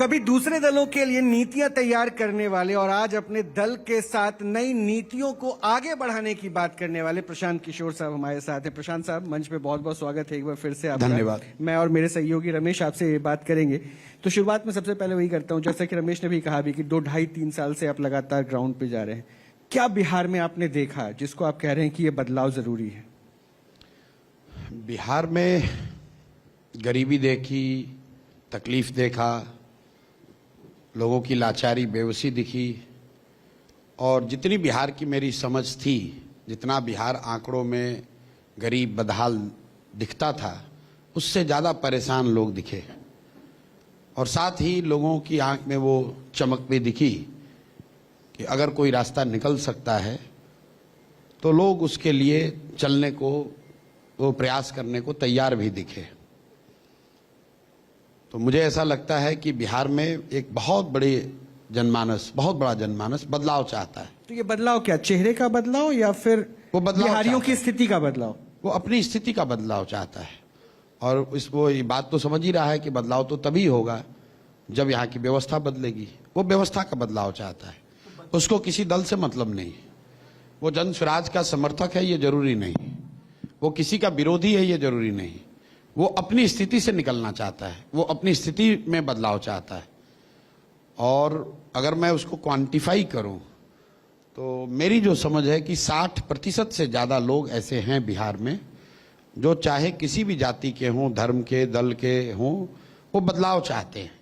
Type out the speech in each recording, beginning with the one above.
कभी दूसरे दलों के लिए नीतियां तैयार करने वाले और आज अपने दल के साथ नई नीतियों को आगे बढ़ाने की बात करने वाले प्रशांत किशोर साहब हमारे साथ हैं। प्रशांत साहब, मंच पे बहुत बहुत स्वागत है एक बार फिर से आपका। धन्यवाद। मैं और मेरे सहयोगी रमेश आपसे ये बात करेंगे। तो शुरुआत में सबसे पहले वही करता हूं, जैसा कि रमेश ने भी कहा भी कि 2-2.5-3 साल से आप लगातार ग्राउंड पे जा रहे हैं। क्या बिहार में आपने देखा जिसको आप कह रहे हैं कि ये बदलाव जरूरी है? बिहार में गरीबी देखी, तकलीफ देखा, लोगों की लाचारी, बेबसी दिखी, और जितनी बिहार की मेरी समझ थी, जितना बिहार आंकड़ों में गरीब बदहाल दिखता था, उससे ज़्यादा परेशान लोग दिखे। और साथ ही लोगों की आंख में वो चमक भी दिखी कि अगर कोई रास्ता निकल सकता है तो लोग उसके लिए चलने को, वो प्रयास करने को तैयार भी दिखे। तो मुझे ऐसा लगता है कि बिहार में एक बहुत बड़ा जनमानस बदलाव चाहता है। तो ये बदलाव क्या, चेहरे का बदलाव या फिर वो बदलाव बिहारियों की स्थिति का बदलाव? वो अपनी स्थिति का बदलाव चाहता है। और वो ये बात तो समझ ही रहा है कि बदलाव तो तभी होगा जब यहाँ की व्यवस्था बदलेगी। वो व्यवस्था का बदलाव चाहता है, उसको किसी दल से मतलब नहीं। वो जन स्वराज का समर्थक है ये जरूरी नहीं, वो किसी का विरोधी है ये जरूरी नहीं। वो अपनी स्थिति से निकलना चाहता है, वो अपनी स्थिति में बदलाव चाहता है। और अगर मैं उसको क्वांटिफाई करूं तो मेरी जो समझ है कि 60% से ज़्यादा लोग ऐसे हैं बिहार में जो चाहे किसी भी जाति के हों, धर्म के, दल के हों, वो बदलाव चाहते हैं।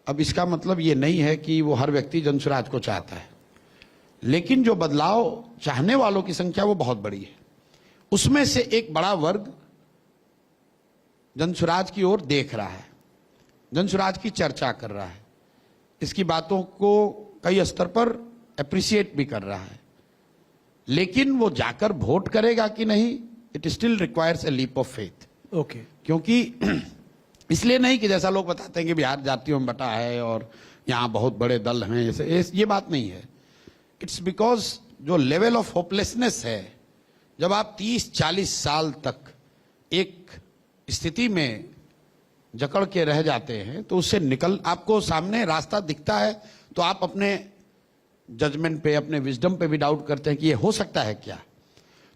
अब इसका मतलब ये नहीं है कि वो हर व्यक्ति जन स्वराज को चाहता है, लेकिन जो बदलाव चाहने वालों की संख्या वो बहुत बड़ी है। उसमें से एक बड़ा वर्ग जन स्वराज की ओर देख रहा है, जन स्वराज की चर्चा कर रहा है, इसकी बातों को कई स्तर पर एप्रिशिएट भी कर रहा है। लेकिन वो जाकर वोट करेगा कि नहीं, it still requires a leap of faith. Okay. क्योंकि इसलिए नहीं कि जैसा लोग बताते हैं कि बिहार जातियों में बटा है और यहाँ बहुत बड़े दल हैं, ये बात नहीं है। इट्स बिकॉज जो लेवल ऑफ होपलेसनेस है, जब आप 30-40 साल तक एक स्थिति में जकड़ के रह जाते हैं तो उससे निकल, आपको सामने रास्ता दिखता है तो आप अपने जजमेंट पे, अपने विजडम पे भी डाउट करते हैं कि ये हो सकता है क्या।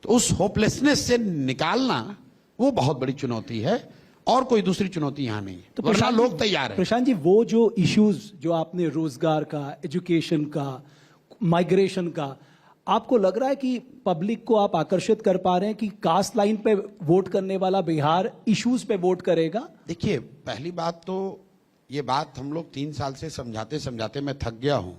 तो उस होपलेसनेस से निकालना वो बहुत बड़ी चुनौती है, और कोई दूसरी चुनौती यहां नहीं है। तो वरना लोग तैयार हैं। प्रशांत जी, वो जो इश्यूज जो आपने रोजगार का, एजुकेशन का, माइग्रेशन का, आपको लग रहा है कि पब्लिक को आप आकर्षित कर पा रहे हैं कि कास्ट लाइन पे वोट करने वाला बिहार इश्यूज पे वोट करेगा? देखिए, पहली बात तो ये बात हम लोग 3 साल से समझाते समझाते मैं थक गया हूं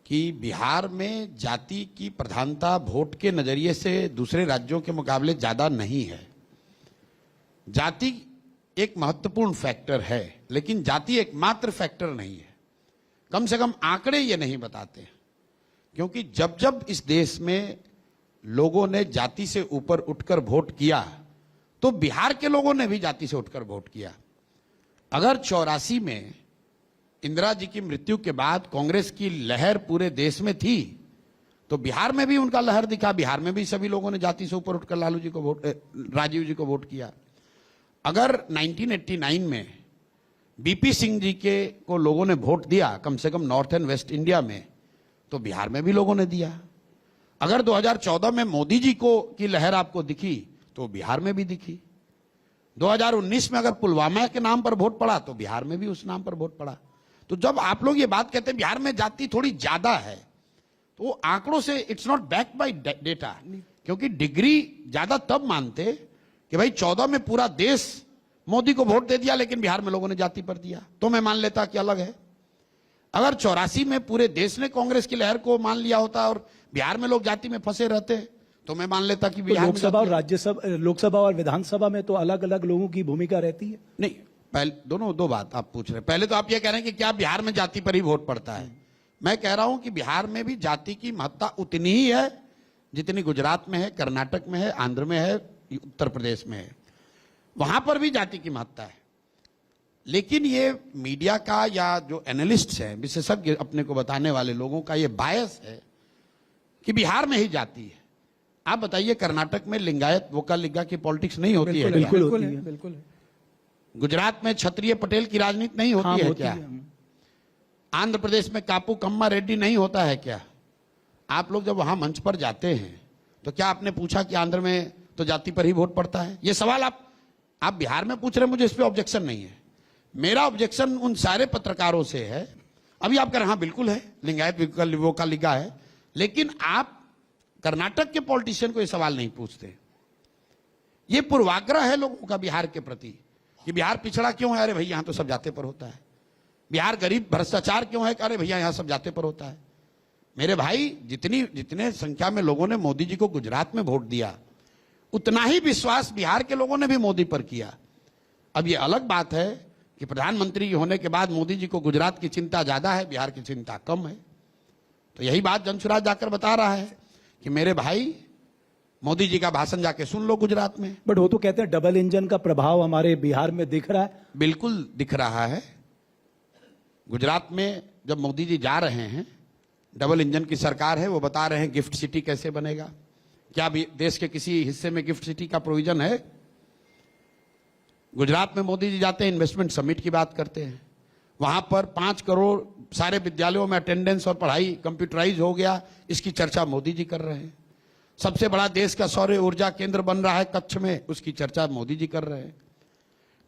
कि बिहार में जाति की प्रधानता वोट के नजरिए से दूसरे राज्यों के मुकाबले ज्यादा नहीं है। जाति एक महत्वपूर्ण फैक्टर है, लेकिन जाति एकमात्र फैक्टर नहीं है। कम से कम आंकड़े ये नहीं बताते, क्योंकि जब जब इस देश में लोगों ने जाति से ऊपर उठकर वोट किया तो बिहार के लोगों ने भी जाति से उठकर वोट किया। अगर 84 में इंदिरा जी की मृत्यु के बाद कांग्रेस की लहर पूरे देश में थी तो बिहार में भी उनका लहर दिखा, बिहार में भी सभी लोगों ने जाति से ऊपर उठकर राजीव जी को वोट किया। अगर 1989 में बीपी सिंह जी को लोगों ने वोट दिया, कम से कम नॉर्थ एंड वेस्ट इंडिया में, तो बिहार में भी लोगों ने दिया। अगर 2014 में मोदी जी की लहर आपको दिखी तो बिहार में भी दिखी। 2019 में अगर पुलवामा के नाम पर वोट पड़ा तो बिहार में भी उस नाम पर वोट पड़ा। तो जब आप लोग ये बात कहते हैं बिहार में जाति थोड़ी ज्यादा है, तो आंकड़ों से it's not backed by data. क्योंकि डिग्री ज्यादा तब मानते कि भाई 14 में पूरा देश मोदी को वोट दे दिया लेकिन बिहार में लोगों ने जाति पर दिया, तो मैं मान लेता कि अलग है। अगर 84 में पूरे देश ने कांग्रेस की लहर को मान लिया होता और बिहार में लोग जाति में फंसे रहते तो मैं मान लेता कि बिहार लोकसभा और राज्यसभा, लोकसभा और विधानसभा में तो अलग अलग लोगों की भूमिका रहती है। नहीं, पहले दो बात आप पूछ रहे हैं। पहले तो आप ये कह रहे हैं कि क्या बिहार में जाति पर ही वोट पड़ता है। मैं कह रहा हूं कि बिहार में भी जाति की महत्ता उतनी ही है जितनी गुजरात में है, कर्नाटक में है, आंध्र में है, उत्तर प्रदेश में है। वहां पर भी जाति की महत्ता है। लेकिन ये मीडिया का या जो एनालिस्ट हैं, विशेषज्ञ अपने को बताने वाले लोगों का ये बायस है कि बिहार में ही जाति है। आप बताइए, कर्नाटक में लिंगायत वोका लिंगा की पॉलिटिक्स नहीं होती है? बिल्कुल होती है। बिल्कुल। गुजरात में क्षत्रिय पटेल की राजनीति नहीं होती हाँ, है होती क्या? है। आंध्र प्रदेश में कापू कम्मा रेड्डी नहीं होता है क्या? आप लोग जब वहां मंच पर जाते हैं तो क्या आपने पूछा कि आंध्र में तो जाति पर ही वोट पड़ता है? ये सवाल आप बिहार में पूछ रहे हैं, मुझे इस पे ऑब्जेक्शन नहीं है। मेरा ऑब्जेक्शन उन सारे पत्रकारों से है, अभी आप कह रहे हैं हाँ बिल्कुल है, लिंगायत वो का लिखा है, लेकिन आप कर्नाटक के पॉलिटिशियन को ये सवाल नहीं पूछते। ये पूर्वाग्रह है लोगों का बिहार के प्रति कि बिहार पिछड़ा क्यों है? अरे भैया यहां तो सब जाते पर होता है। बिहार गरीब भ्रष्टाचार क्यों है? अरे भैया यहां सब जाते पर होता है। मेरे भाई, जितने संख्या में लोगों ने मोदी जी को गुजरात में वोट दिया, उतना ही विश्वास बिहार के लोगों ने भी मोदी पर किया। अब ये अलग बात है कि प्रधानमंत्री होने के बाद मोदी जी को गुजरात की चिंता ज्यादा है, बिहार की चिंता कम है। तो यही बात जनसुराज जाकर बता रहा है कि मेरे भाई, मोदी जी का भाषण जाके सुन लो गुजरात में। बट वो तो कहते हैं डबल इंजन का प्रभाव हमारे बिहार में दिख रहा है। बिल्कुल दिख रहा है। गुजरात में जब मोदी जी जा रहे हैं, डबल इंजन की सरकार है, वो बता रहे हैं गिफ्ट सिटी कैसे बनेगा। क्या भी देश के किसी हिस्से में गिफ्ट सिटी का प्रोविजन है? गुजरात में मोदी जी जाते हैं, इन्वेस्टमेंट समिट की बात करते हैं, वहां पर 5 करोड़ सारे विद्यालयों में अटेंडेंस और पढ़ाई कंप्यूटराइज हो गया, इसकी चर्चा मोदी जी कर रहे हैं। सबसे बड़ा देश का सौर ऊर्जा केंद्र बन रहा है कच्छ में, उसकी चर्चा मोदी जी कर रहे हैं।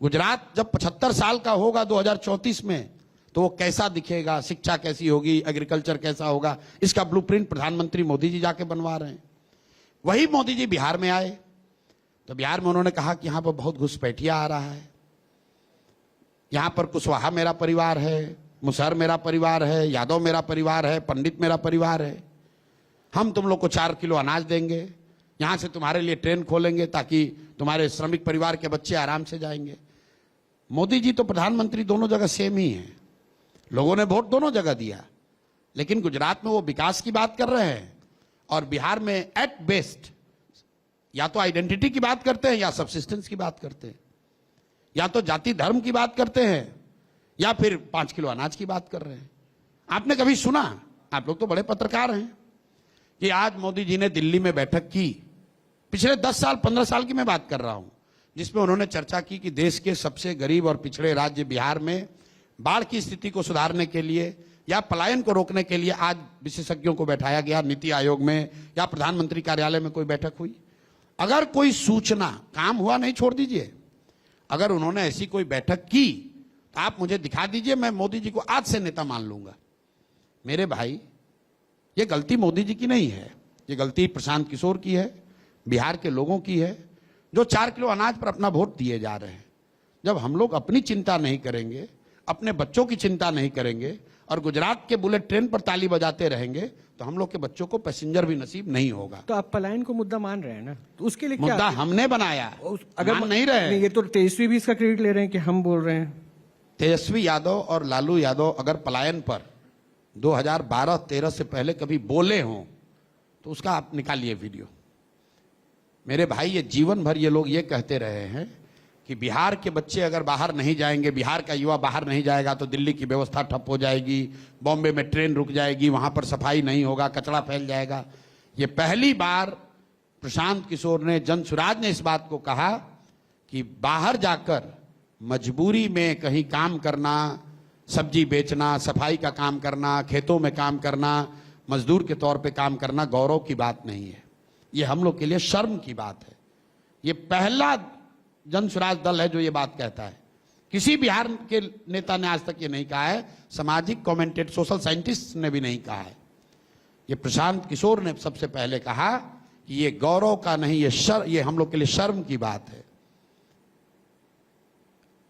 गुजरात जब 75 साल का होगा 2034 में, तो वो कैसा दिखेगा, शिक्षा कैसी होगी, एग्रीकल्चर कैसा होगा, इसका ब्लूप्रिंट प्रधानमंत्री मोदी जी जाके बनवा रहे हैं। वही मोदी जी बिहार में आए तो बिहार में उन्होंने कहा कि यहां पर बहुत घुसपैठिया आ रहा है, यहां पर कुशवाहा मेरा परिवार है, मुसहर मेरा परिवार है, यादव मेरा परिवार है, पंडित मेरा परिवार है। हम तुम लोग को 4 किलो अनाज देंगे, यहां से तुम्हारे लिए ट्रेन खोलेंगे ताकि तुम्हारे श्रमिक परिवार के बच्चे आराम से जाएंगे। मोदी जी तो प्रधानमंत्री दोनों जगह सेम ही है, लोगों ने वोट दोनों जगह दिया, लेकिन गुजरात में वो विकास की बात कर रहे हैं और बिहार में एट बेस्ट या तो आइडेंटिटी की बात करते हैं या सबसिस्टेंस की बात करते हैं, या तो जाति धर्म की बात करते हैं या फिर 5 किलो अनाज की बात कर रहे हैं। आपने कभी सुना, आप लोग तो बड़े पत्रकार हैं, कि आज मोदी जी ने दिल्ली में बैठक की, पिछले 10 साल 15 साल की मैं बात कर रहा हूं, जिसमें उन्होंने चर्चा की कि देश के सबसे गरीब और पिछड़े राज्य बिहार में बाढ़ की स्थिति को सुधारने के लिए या पलायन को रोकने के लिए आज विशेषज्ञों को बैठाया गया, नीति आयोग में या प्रधानमंत्री कार्यालय में कोई बैठक हुई। अगर कोई सूचना, काम हुआ नहीं छोड़ दीजिए, अगर उन्होंने ऐसी कोई बैठक की तो आप मुझे दिखा दीजिए, मैं मोदी जी को आज से नेता मान लूंगा। मेरे भाई, ये गलती मोदी जी की नहीं है, ये गलती प्रशांत किशोर की है, बिहार के लोगों की है, जो 4 किलो अनाज पर अपना वोट दिए जा रहे हैं। जब हम लोग अपनी चिंता नहीं करेंगे, अपने बच्चों की चिंता नहीं करेंगे और गुजरात के बुलेट ट्रेन पर ताली बजाते रहेंगे, तो हम लोग के बच्चों को पैसेंजर भी नसीब नहीं होगा। तो आप पलायन को मुद्दा मान रहे हैं ना, तो उसके लिए क्या मुद्दा हमने बनाया, अगर मान नहीं रहे। ये तो तेजस्वी भी इसका क्रेडिट ले रहे हैं कि हम बोल रहे हैं। तेजस्वी यादव और लालू यादव अगर पलायन पर 2012-13 से पहले कभी बोले हों तो उसका आप निकालिए वीडियो। मेरे भाई, ये जीवन भर ये लोग ये कहते रहे हैं कि बिहार के बच्चे अगर बाहर नहीं जाएंगे, बिहार का युवा बाहर नहीं जाएगा तो दिल्ली की व्यवस्था ठप हो जाएगी, बॉम्बे में ट्रेन रुक जाएगी, वहां पर सफाई नहीं होगा, कचरा फैल जाएगा। ये पहली बार प्रशांत किशोर ने, जनसुराज ने इस बात को कहा कि बाहर जाकर मजबूरी में कहीं काम करना, सब्जी बेचना, सफाई का काम करना, खेतों में काम करना, मजदूर के तौर पे काम करना गौरव की बात नहीं है, ये हम लोग के लिए शर्म की बात है। ये पहला जनसुराज दल है जो ये बात कहता है। किसी बिहार के नेता ने आज तक ये नहीं कहा है, सामाजिक कमेंटेटर, सोशल साइंटिस्ट ने भी नहीं कहा है। ये प्रशांत किशोर ने सबसे पहले कहा कि ये गौरव का नहीं, ये हम लोग के लिए शर्म की बात है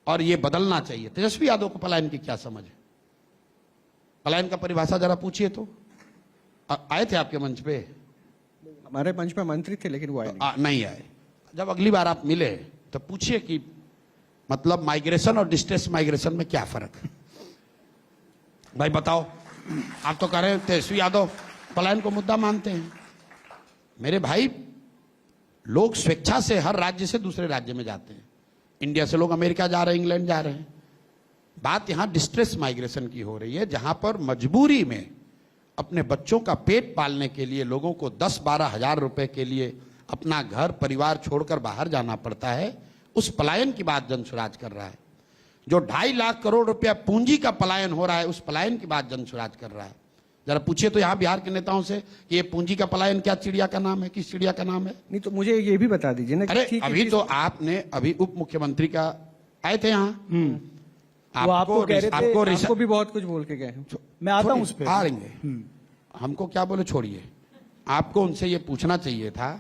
और ये बदलना चाहिए। तेजस्वी यादव को पलायन की क्या समझ है? पलायन का परिभाषा जरा पूछिए तो। आए थे आपके मंच पे? हमारे मंच पे मंत्री थे लेकिन वो आए नहीं आए। जब अगली बार आप मिले तो पूछिए कि मतलब माइग्रेशन और डिस्ट्रेस माइग्रेशन में क्या फर्क है। भाई बताओ, आप तो कह रहे हैं तेजस्वी यादव पलायन को मुद्दा मानते हैं। मेरे भाई, लोग स्वेच्छा से हर राज्य से दूसरे राज्य में जाते हैं। इंडिया से लोग अमेरिका जा रहे हैं, इंग्लैंड जा रहे हैं। बात यहां डिस्ट्रेस माइग्रेशन की हो रही है, जहां पर मजबूरी में अपने बच्चों का पेट पालने के लिए लोगों को 10-12 हजार रुपए के लिए अपना घर परिवार छोड़कर बाहर जाना पड़ता है। उस पलायन की बात जनसुराज कर रहा है। जो 2.5 लाख करोड़ रुपया पूंजी का पलायन हो रहा है, उस पलायन की बात जन स्वराज कर रहा है। जरा पूछिए तो यहाँ बिहार के नेताओं से कि ये पूंजी का पलायन क्या चिड़िया का नाम है, किस चिड़िया का नाम है? नहीं तो मुझे ये भी बता दीजिए ना कि अरे ठीक है, अभी तो आपने अभी उप मुख्यमंत्री का आए थे यहाँ, वो आपको कह रहे थे, आपको भी बहुत कुछ बोल के गए हैं। मैं आता हूं उस पे। आ लेंगे, हमको क्या बोले छोड़िए। आपको उनसे ये पूछना चाहिए था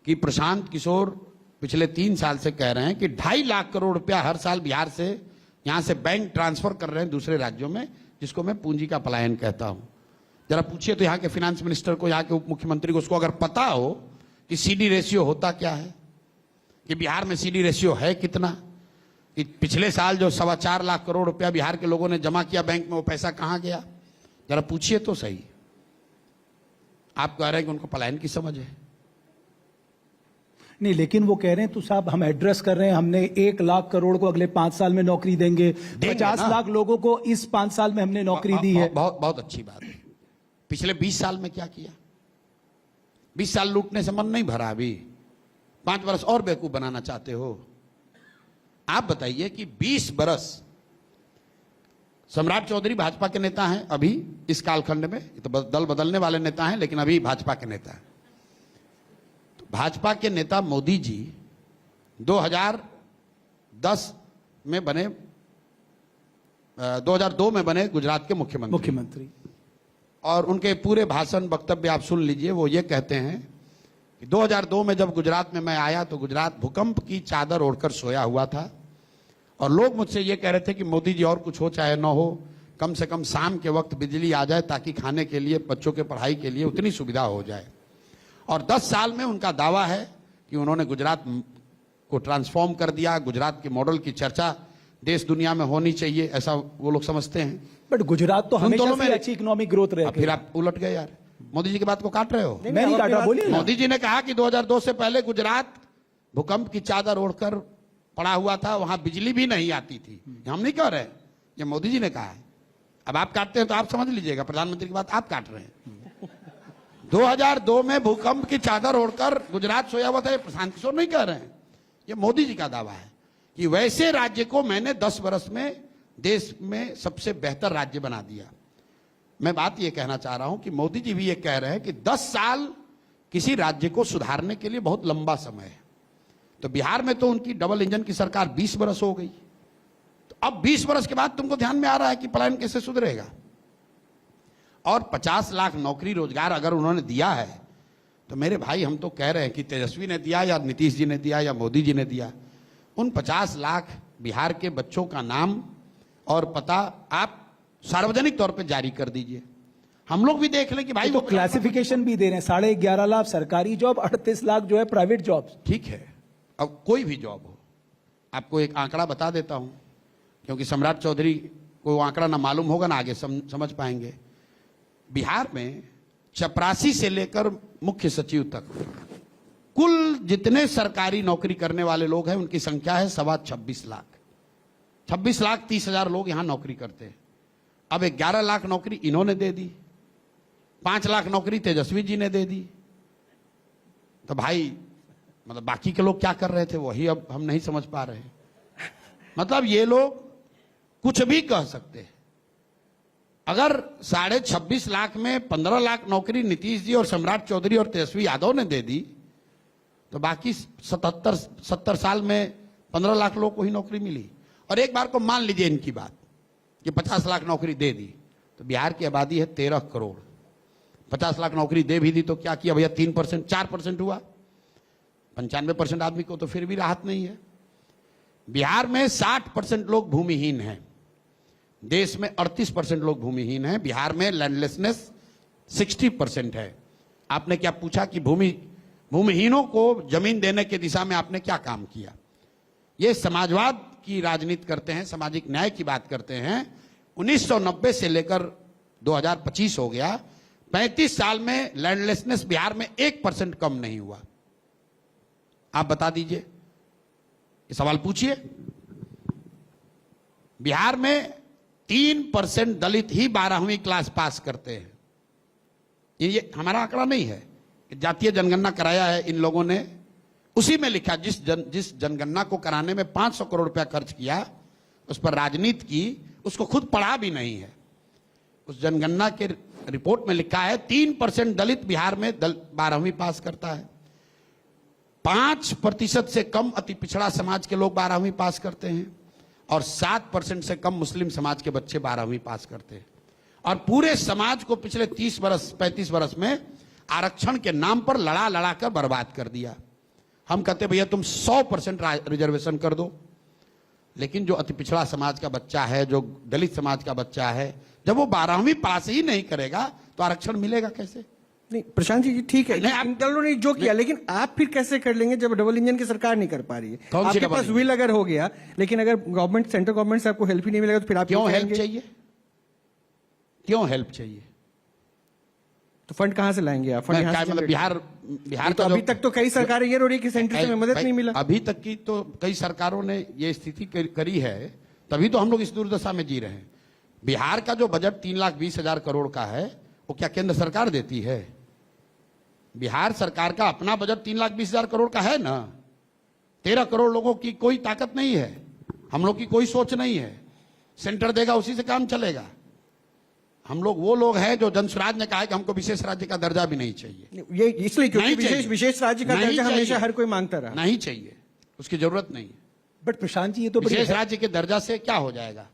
कि प्रशांत किशोर पिछले 3 साल से कह रहे हैं कि 2.5 लाख करोड़ रुपया हर साल बिहार से यहां से बैंक ट्रांसफर कर रहे हैं दूसरे राज्यों में, जिसको मैं पूंजी का पलायन कहता हूं। जरा पूछिए तो यहाँ के फाइनेंस मिनिस्टर को, यहाँ के उप मुख्यमंत्री को, उसको अगर पता हो कि सीडी रेशियो होता क्या है, कि बिहार में सीडी रेशियो है कितना, कि पिछले साल जो 4.25 लाख करोड़ रुपया बिहार के लोगों ने जमा किया बैंक में, वो पैसा कहां गया, जरा पूछिए तो सही। आप कह रहे हैं कि उनको पलायन की समझ है। नहीं, लेकिन वो कह रहे हैं तो साहब हम एड्रेस कर रहे हैं, हमने 1 लाख करोड़ को अगले 5 साल में नौकरी देंगे, 50 ना। लाख लोगों को इस 5 साल में हमने नौकरी दी है। बहुत बहुत अच्छी बात है। पिछले 20 साल में क्या किया? 20 साल लूटने से मन नहीं भरा, अभी 5 वर्ष और बेवकूफ बनाना चाहते हो? आप बताइए कि 20 बरस सम्राट चौधरी भाजपा के नेता हैं अभी इस कालखंड में, तो दल बदलने वाले नेता हैं लेकिन अभी भाजपा के नेता हैं। तो भाजपा के नेता मोदी जी 2010 में बने, 2002 में बने गुजरात के मुख्यमंत्री। और उनके पूरे भाषण वक्तव्य आप सुन लीजिए। वो ये कहते हैं कि 2002 में जब गुजरात में मैं आया तो गुजरात भूकंप की चादर ओढ़कर सोया हुआ था, और लोग मुझसे ये कह रहे थे कि मोदी जी और कुछ हो चाहे ना हो, कम से कम शाम के वक्त बिजली आ जाए ताकि खाने के लिए, बच्चों के पढ़ाई के लिए उतनी सुविधा हो जाए। और 10 साल में उनका दावा है कि उन्होंने गुजरात को ट्रांसफॉर्म कर दिया। गुजरात के मॉडल की चर्चा देश दुनिया में होनी चाहिए, ऐसा वो लोग समझते हैं। बट गुजरात तो हमेशा दोनों से में अच्छी इकोनॉमिक ग्रोथ रही। फिर आप उलट गए यार, मोदी जी की बात को काट रहे हो। मैं नहीं काट रहा, बोलिए ना। मोदी जी ने कहा कि 2002 से पहले गुजरात भूकंप की चादर ओढ़कर पड़ा हुआ था, वहां बिजली भी नहीं आती थी। हम नहीं कह रहे, ये मोदी जी ने कहा है। अब आप काटते हैं तो आप समझ लीजिएगा, प्रधानमंत्री की बात आप काट रहे हैं। 2002 में भूकंप की चादर ओढ़कर गुजरात सोया हुआ था, ये प्रशांत किशोर नहीं कह रहे हैं, ये मोदी जी का दावा है कि वैसे राज्य को मैंने 10 वर्ष में देश में सबसे बेहतर राज्य बना दिया। मैं बात यह कहना चाह रहा हूं कि मोदी जी भी ये कह रहे हैं कि 10 साल किसी राज्य को सुधारने के लिए बहुत लंबा समय है। तो बिहार में तो उनकी डबल इंजन की सरकार 20 वर्ष हो गई, तो अब 20 वर्ष के बाद तुमको ध्यान में आ रहा है कि पलायन कैसे सुधरेगा? और 50 लाख नौकरी रोजगार अगर उन्होंने दिया है तो मेरे भाई हम तो कह रहे हैं कि तेजस्वी ने दिया या नीतीश जी ने दिया या मोदी जी ने दिया, उन 50 लाख बिहार के बच्चों का नाम और पता आप सार्वजनिक तौर पे जारी कर दीजिए, हम लोग भी देख लें कि भाई तो वो क्लासिफिकेशन भी दे रहे हैं, 11.5 लाख सरकारी जॉब, 38 लाख जो है प्राइवेट जॉब। ठीक है, अब कोई भी जॉब हो, आपको एक आंकड़ा बता देता हूं, क्योंकि सम्राट चौधरी को वो आंकड़ा ना मालूम होगा ना आगे समझ पाएंगे। बिहार में चपरासी से लेकर मुख्य सचिव तक कुल जितने सरकारी नौकरी करने वाले लोग हैं उनकी संख्या है 26 लाख। 26,30,000 लोग यहां नौकरी करते हैं। अब 11 लाख नौकरी इन्होंने दे दी, 5 लाख नौकरी तेजस्वी जी ने दे दी। तो भाई मतलब बाकी के लोग क्या कर रहे थे वही अब हम नहीं समझ पा रहे हैं। मतलब ये लोग कुछ भी कह सकते हैं। अगर 26.5 लाख में 15 लाख नौकरी नीतीश जी और सम्राट चौधरी और तेजस्वी यादव ने दे दी, तो बाकी 70 साल में 15 लाख लोग को ही नौकरी मिली। और एक बार को मान लीजिए इनकी बात कि 50 लाख नौकरी दे दी, तो बिहार की आबादी है 13 करोड़। 50 लाख नौकरी दे भी दी तो क्या किया भैया, 3% 4% हुआ। 95% आदमी को तो फिर भी राहत नहीं है। बिहार में 60% लोग भूमिहीन हैं, देश में 38% लोग भूमिहीन हैं। बिहार में लैंडलेसनेस 60% है। आपने क्या पूछा कि भूमिहीनों को जमीन देने की दिशा में आपने क्या काम किया? ये समाजवाद की राजनीति करते हैं, सामाजिक न्याय की बात करते हैं। 1990 से लेकर 2025 हो गया, 35 साल में लैंडलेसनेस बिहार में 1% कम नहीं हुआ। आप बता दीजिए, ये सवाल पूछिए। बिहार में 3% दलित ही 12वीं क्लास पास करते हैं। ये हमारा आंकड़ा नहीं है, जातीय जनगणना कराया है इन लोगों ने, उसी में लिखा जिस जनगणना को कराने में 500 करोड़ रुपया खर्च किया, उस पर राजनीति की, उसको खुद पढ़ा भी नहीं है। उस जनगणना के रिपोर्ट में लिखा है 3% दलित बिहार में 12वीं पास करता है, 5% से कम अति पिछड़ा समाज के लोग 12वीं पास करते हैं, और 7% से कम मुस्लिम समाज के बच्चे 12वीं पास करते हैं। और पूरे समाज को पिछले 35 वर्ष में आरक्षण के नाम पर लड़ा लड़ा कर बर्बाद कर दिया। हम कहते भैया तुम 100% रिजर्वेशन कर दो, लेकिन जो अति पिछड़ा समाज का बच्चा है, जो दलित समाज का बच्चा है, जब वो 12वीं पास ही नहीं करेगा तो आरक्षण मिलेगा कैसे? नहीं प्रशांत जी ठीक है, नहीं, आप- इन दलों ने जो किया, लेकिन आप फिर कैसे कर लेंगे जब डबल इंजन की सरकार नहीं कर पा रही है? कौन सी आपके डबल पास इंजन? विल अगर हो गया, लेकिन अगर गवर्नमेंट, सेंट्रल गवर्नमेंट से आपको हेल्प ही नहीं मिलेगा तो फिर आप क्यों हेल्प करेंगे? चाहिए? क्यों हेल्प चाहिए? तो फंड कहां से लाएंगे आप? फंड मैं यहाँ क्या से मतलब generate- बिहार तो का अभी जो- तक तो कई सरकारें ये रो रही है कि सेंटर से हमें मदद भाई, नहीं मिला। अभी तक की तो कई सरकारों ने ये स्थिति करी है, तभी तो हम लोग इस दुर्दशा में जी रहे हैं। बिहार का जो बजट 3,20,000 करोड़ का है, वो क्या केंद्र सरकार देती है? बिहार सरकार का अपना बजट 3,20,000 करोड़ का है ना। 13 करोड़ लोगों की कोई ताकत नहीं है, हम लोग की कोई सोच नहीं है। सेंटर देगा उसी से काम चलेगा। हम लोग वो लोग हैं जो जनसुराज ने कहा है कि हमको विशेष राज्य का दर्जा भी नहीं चाहिए। ये इसलिए क्योंकि नहीं चाहिए। विशेष राज्य का नहीं दर्जा चाहिए। हमेशा हर कोई मांगता रहा। नहीं चाहिए, उसकी जरूरत नहीं है। बट प्रशांत जी ये तो बड़ी विशेष राज्य के दर्जा से क्या हो जाएगा?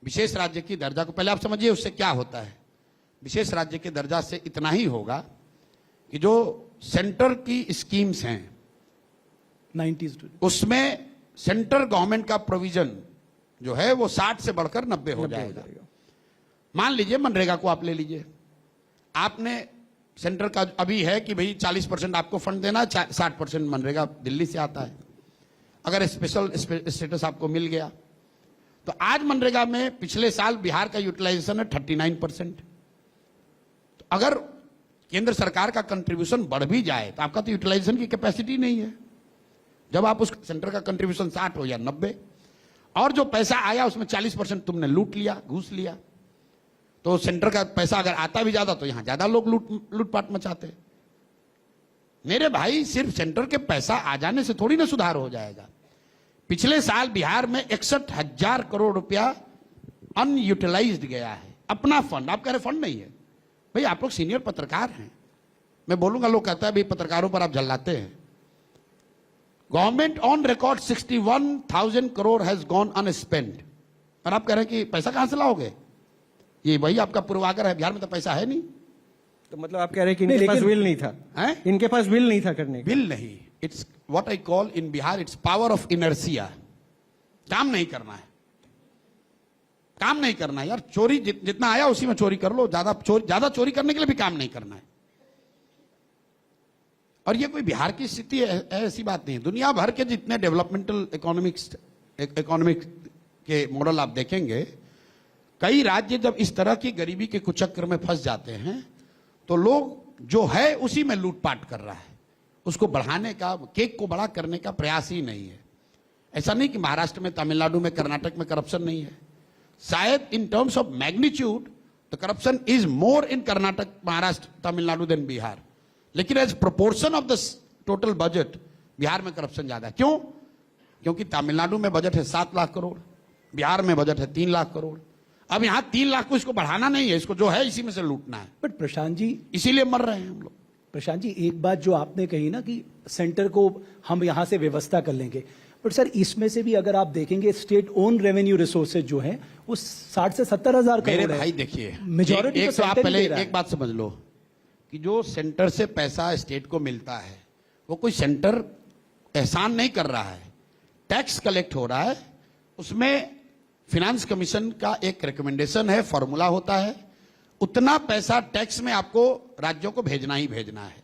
विशेष राज्य की दर्जा को पहले आप समझिए, उससे क्या होता है। विशेष राज्य के दर्जा से इतना ही होगा कि जो सेंटर की स्कीम्स हैं 90s उसमें सेंट्रल गवर्नमेंट का प्रोविजन जो है वो 60 से बढ़कर 90 हो जाएगा। मान लीजिए मनरेगा को आप ले लीजिए, आपने सेंटर का अभी है कि भाई 40% आपको फंड देना है, 60% मनरेगा दिल्ली से आता है। अगर स्पेशल स्टेटस आपको मिल गया तो आज मनरेगा में पिछले साल बिहार का यूटिलाइजेशन है 39%। तो अगर केंद्र सरकार का कंट्रीब्यूशन बढ़ भी जाए तो आपका तो यूटिलाइजेशन की कैपेसिटी नहीं है। जब आप उस सेंटर का कंट्रीब्यूशन 60 हो या 90, और जो पैसा आया उसमें 40% तुमने लूट लिया, घूस लिया, तो सेंटर का पैसा अगर आता भी ज्यादा तो यहां ज्यादा लोग लूटपाट मचाते। मेरे भाई सिर्फ सेंटर के पैसा आ जाने से थोड़ी ना सुधार हो जाएगा। पिछले साल बिहार में 61,000 करोड़ रुपया अनयूटिलाइज्ड गया है, अपना फंड। आप कह रहे फंड नहीं है, भाई आप लोग सीनियर पत्रकार हैं, मैं बोलूंगा, लोग कहता है भाई पत्रकारों पर आप झल्लाते हैं। Government on record 61,000 crore has gone unspend, और आप कह रहे हैं कि पैसा कहां से लाओगे? ये वही आपका पूर्वाग्रह है, बिहार में तो पैसा है नहीं। तो मतलब आप कह रहे हैं कि इनके पास विल नहीं था? हैं? इनके पास विल नहीं था करने का? बिल नहीं, it's what I call in Bihar it's power of inertia. काम नहीं करना है, काम नहीं करना है यार। चोरी जितना आया उसी में चोरी कर लो, ज्यादा चोरी करने के लिए भी काम नहीं करना है। और ये कोई बिहार की स्थिति ऐसी बात नहीं है। दुनिया भर के जितने डेवलपमेंटल इकोनॉमिक के मॉडल आप देखेंगे, कई राज्य जब इस तरह की गरीबी के कुचक्र में फंस जाते हैं तो लोग जो है उसी में लूटपाट कर रहा है, उसको बढ़ाने का, केक को बड़ा करने का प्रयास ही नहीं है। ऐसा नहीं कि महाराष्ट्र में, तमिलनाडु में, कर्नाटक में करप्शन नहीं है। शायद in terms of magnitude the corruption is more in Karnataka, Maharashtra, Tamil Nadu than Bihar, लेकिन as proportion of the total budget Bihar में करप्शन ज्यादा है। क्यों? क्योंकि तमिलनाडु में बजट है 7 लाख करोड़, बिहार में बजट है 3 लाख करोड़। अब यहां 3 लाख को इसको बढ़ाना नहीं है, इसको जो है इसी में से लूटना है। बट प्रशांत जी, इसीलिए मर रहे हैं हम लोग। प्रशांत जी एक बात जो आपने कही ना कि सेंटर को हम यहां से व्यवस्था कर लेंगे, बट सर इसमें से भी अगर आप देखेंगे स्टेट ओन रेवेन्यू रिसोर्सेज जो है वो 60 से 70 हजार करोड़ मेरे है। भाई देखिए, मेजॉरिटी एक तो तो आप सेंटर ही पहले दे रहा है। एक बात समझ लो कि जो सेंटर से पैसा स्टेट को मिलता है वो कोई सेंटर एहसान नहीं कर रहा है, टैक्स कलेक्ट हो रहा है। उसमें फिनेंस कमीशन का एक रिकमेंडेशन है, फॉर्मूला होता है, उतना पैसा टैक्स में आपको राज्यों को भेजना ही भेजना है।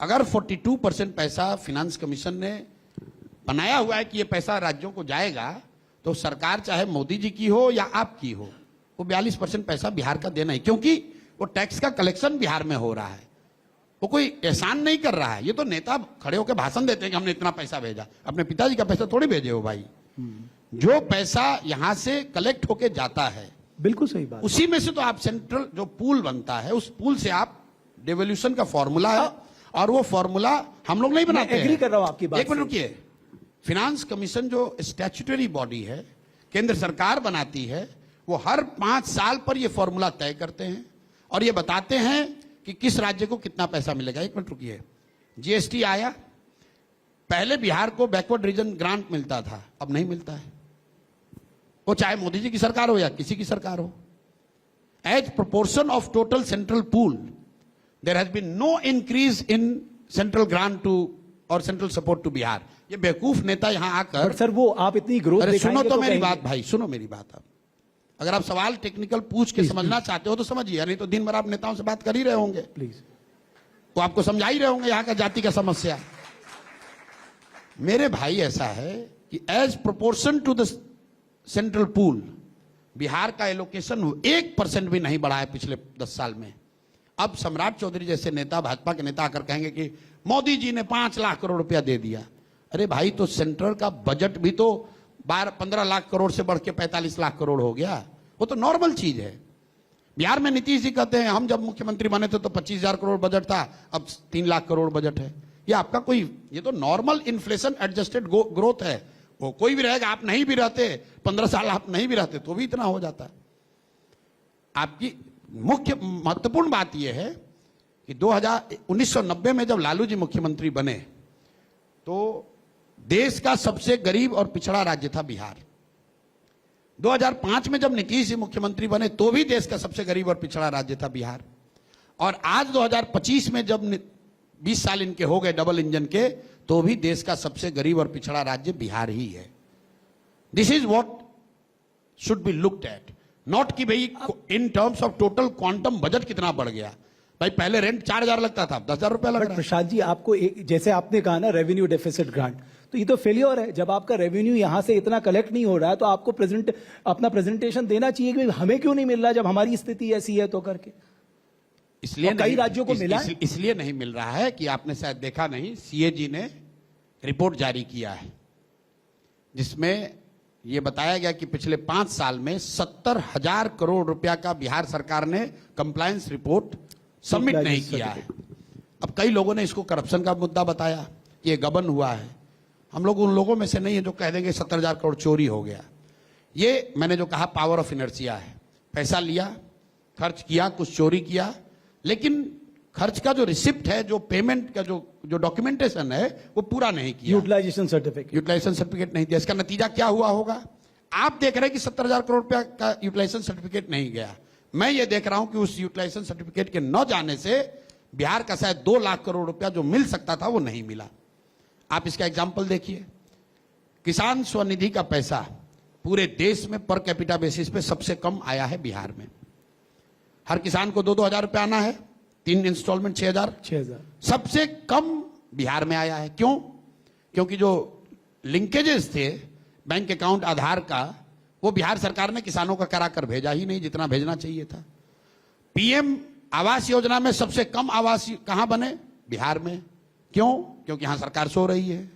अगर 42% पैसा फिनेंस कमीशन ने बनाया हुआ है कि ये पैसा राज्यों को जाएगा, तो सरकार चाहे मोदी जी की हो या आपकी हो, वो 42% पैसा बिहार का देना है, क्योंकि वो टैक्स का कलेक्शन बिहार में हो रहा है। वो कोई एहसान नहीं कर रहा है। ये तो नेता खड़े होकर भाषण देते हैं कि हमने इतना पैसा भेजा, अपने पिताजी का पैसा थोड़ी भेजे हो भाई। जो पैसा यहां से कलेक्ट होके जाता है, बिल्कुल सही बात। उसी में से तो आप सेंट्रल जो पूल बनता है, उस पूल से आप डेवोल्यूशन का फॉर्मूला है, और वो फॉर्मूला हम लोग नहीं बनाते हैं। एग्री कर रहा हूं आपकी बात एक मिनट से। रुकिए। फिनेंस कमीशन जो स्टैट्यूटरी बॉडी है, केंद्र सरकार बनाती है, वो हर 5 साल पर ये फॉर्मूला तय करते हैं और ये बताते हैं कि किस राज्य को कितना पैसा मिलेगा। एक मिनट रुकिए। जीएसटी आया, पहले बिहार को बैकवर्ड रीजन ग्रांट मिलता था, अब नहीं मिलता है, वो चाहे मोदी जी की सरकार हो या किसी की सरकार हो। As proportion of total central pool there has been no increase in central grant to और सेंट्रल सपोर्ट टू बिहार। ये बेवकूफ नेता यहां आकर, बट सर वो आप इतनी ग्रोथ अरे सुनो तो मेरी कहेंगे। बात भाई, सुनो मेरी बात। आप अगर आप सवाल टेक्निकल पूछ के समझना चाहते हो तो समझिए, नहीं तो दिन भर आप नेताओं से बात कर ही रहे होंगे, प्लीज। वो आपको समझा ही रहे होंगे यहाँ का जाति का समस्या। मेरे भाई ऐसा है कि as proportion to the central pool Bihar का एलोकेशन 1% भी नहीं बढ़ा है पिछले 10 साल में। अब सम्राट चौधरी जैसे नेता, भाजपा के नेता आकर कहेंगे कि मोदी जी ने 5 लाख करोड़ रुपया दे दिया। अरे भाई, तो सेंट्रल का बजट भी तो 12-15 लाख करोड़ से बढ़ के 45 लाख करोड़ हो गया, वो तो नॉर्मल चीज है। बिहार में नीतीश जी कहते हैं हम जब मुख्यमंत्री बने थे तो 25,000 करोड़ बजट था, अब 3 लाख करोड़ बजट है। ये आपका कोई, ये तो नॉर्मल इन्फ्लेशन एडजस्टेड ग्रोथ है। वो कोई भी रहेगा, आप नहीं भी रहते 15 साल आप नहीं भी रहते तो भी इतना हो जाता। आपकी मुख्य महत्वपूर्ण बात यह है कि 1990 में जब लालू जी मुख्यमंत्री बने तो देश का सबसे गरीब और पिछड़ा राज्य था बिहार। 2005 में जब नीतीश जी मुख्यमंत्री बने तो भी देश का सबसे गरीब और पिछड़ा राज्य था बिहार। और आज 2025 में जब 20 साल इनके हो गए डबल इंजन के, तो भी देश का सबसे गरीब और पिछड़ा राज्य बिहार ही है। This is what should be looked at, not कि भाई इन terms of total quantum budget कितना बढ़ गया। भाई पहले रेंट 4,000 लगता था, 10,000 रुपया लग रहा है। प्रसाद जी, आपको जैसे आपने कहा ना रेवेन्यू डेफिसिट ग्रांट, तो ये तो फेलियर है। जब आपका रेवेन्यू यहां से इतना कलेक्ट नहीं हो रहा है तो आपको अपना प्रेजेंटेशन देना चाहिए कि हमें क्यों नहीं मिल रहा जब हमारी स्थिति ऐसी है तो करके। इसलिए कई राज्यों को मिला है। इसलिए नहीं मिल रहा है कि आपने शायद देखा नहीं, सीएजी ने रिपोर्ट जारी किया है जिसमें यह बताया गया कि पिछले 5 साल में 70,000 करोड़ रुपया का बिहार सरकार ने कंप्लायंस रिपोर्ट सबमिट नहीं किया है। अब कई लोगों ने इसको करप्शन का मुद्दा बताया कि ये गबन हुआ है। हम लोग उन लोगों में से नहीं है जो कह देंगे 70,000 करोड़ चोरी हो गया। ये मैंने जो कहा पावर ऑफ इनर्शिया है। पैसा लिया, खर्च किया, कुछ चोरी किया, लेकिन खर्च का जो रिसिप्ट है, जो पेमेंट का जो डॉक्यूमेंटेशन है, वो पूरा नहीं किया। यूटिलाइजेशन सर्टिफिकेट नहीं दिया। इसका नतीजा क्या हुआ होगा? आप देख रहे हैं कि 70,000 करोड़ रुपया का यूटिलाइजेशन सर्टिफिकेट नहीं गया। मैं ये देख रहा हूं कि उस यूटिलाइजेशन सर्टिफिकेट के न जाने से बिहार का शायद 2 लाख करोड़ रुपया जो मिल सकता था वो नहीं मिला। आप इसका एग्जाम्पल देखिए, किसान स्वनिधि का पैसा पूरे देश में पर कैपिटा बेसिस पे सबसे कम आया है बिहार में। हर किसान को 2-2 हजार रुपया आना है, 3 इंस्टॉलमेंट 6,000 सबसे कम बिहार में आया है। क्यों? क्योंकि जो लिंकेजेस थे बैंक अकाउंट आधार का, वो बिहार सरकार ने किसानों का करा कर भेजा ही नहीं जितना भेजना चाहिए था। पीएम आवास योजना में सबसे कम आवास कहां बने? बिहार में। क्यों? क्योंकि यहां सरकार सो रही है।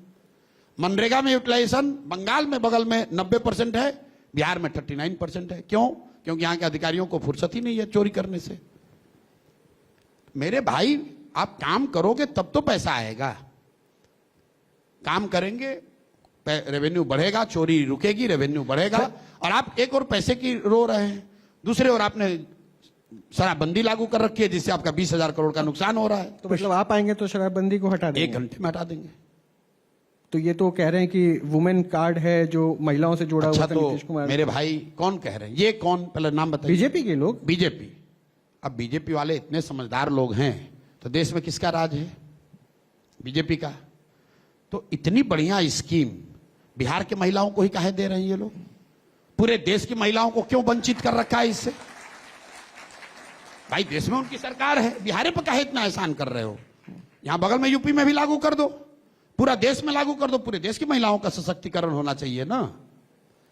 मनरेगा में यूटिलाइजेशन बंगाल में बगल में 90% है, बिहार में 39% है। क्यों? क्योंकि यहां के अधिकारियों को फुर्सत ही नहीं है चोरी करने से। मेरे भाई, आप काम करोगे तब तो पैसा आएगा। काम करेंगे, रेवेन्यू बढ़ेगा, चोरी रुकेगी, रेवेन्यू बढ़ेगा। और आप एक और पैसे की रो रहे हैं, दूसरे ओर आपने शराबबंदी लागू कर रखी है जिससे आपका 20,000 करोड़ का नुकसान हो रहा है। तो मतलब आप आएंगे तो शराबबंदी को हटा देंगे? 1 घंटे में हटा देंगे। तो ये तो कह रहे हैं कि वुमेन कार्ड है जो महिलाओं से जुड़ा अच्छा, हुआ था नीतीश तो कुमार। मेरे भाई कौन कह रहे हैं? ये कौन? पहले नाम बताइए। बीजेपी के लोग। बीजेपी। अब बीजेपी वाले इतने समझदार लोग हैं तो देश में किसका राज है? बीजेपी का। तो इतनी बढ़िया स्कीम बिहार के महिलाओं को ही काहे दे रहे हैं ये लोग? पूरे देश की महिलाओं को क्यों वंचित कर रखा है इससे? भाई देश में उनकी सरकार है, बिहार पर काहे इतना एहसान कर रहे हो? यहां बगल में यूपी में भी लागू कर दो, पूरा देश में लागू कर दो। पूरे देश की महिलाओं का सशक्तिकरण होना चाहिए ना।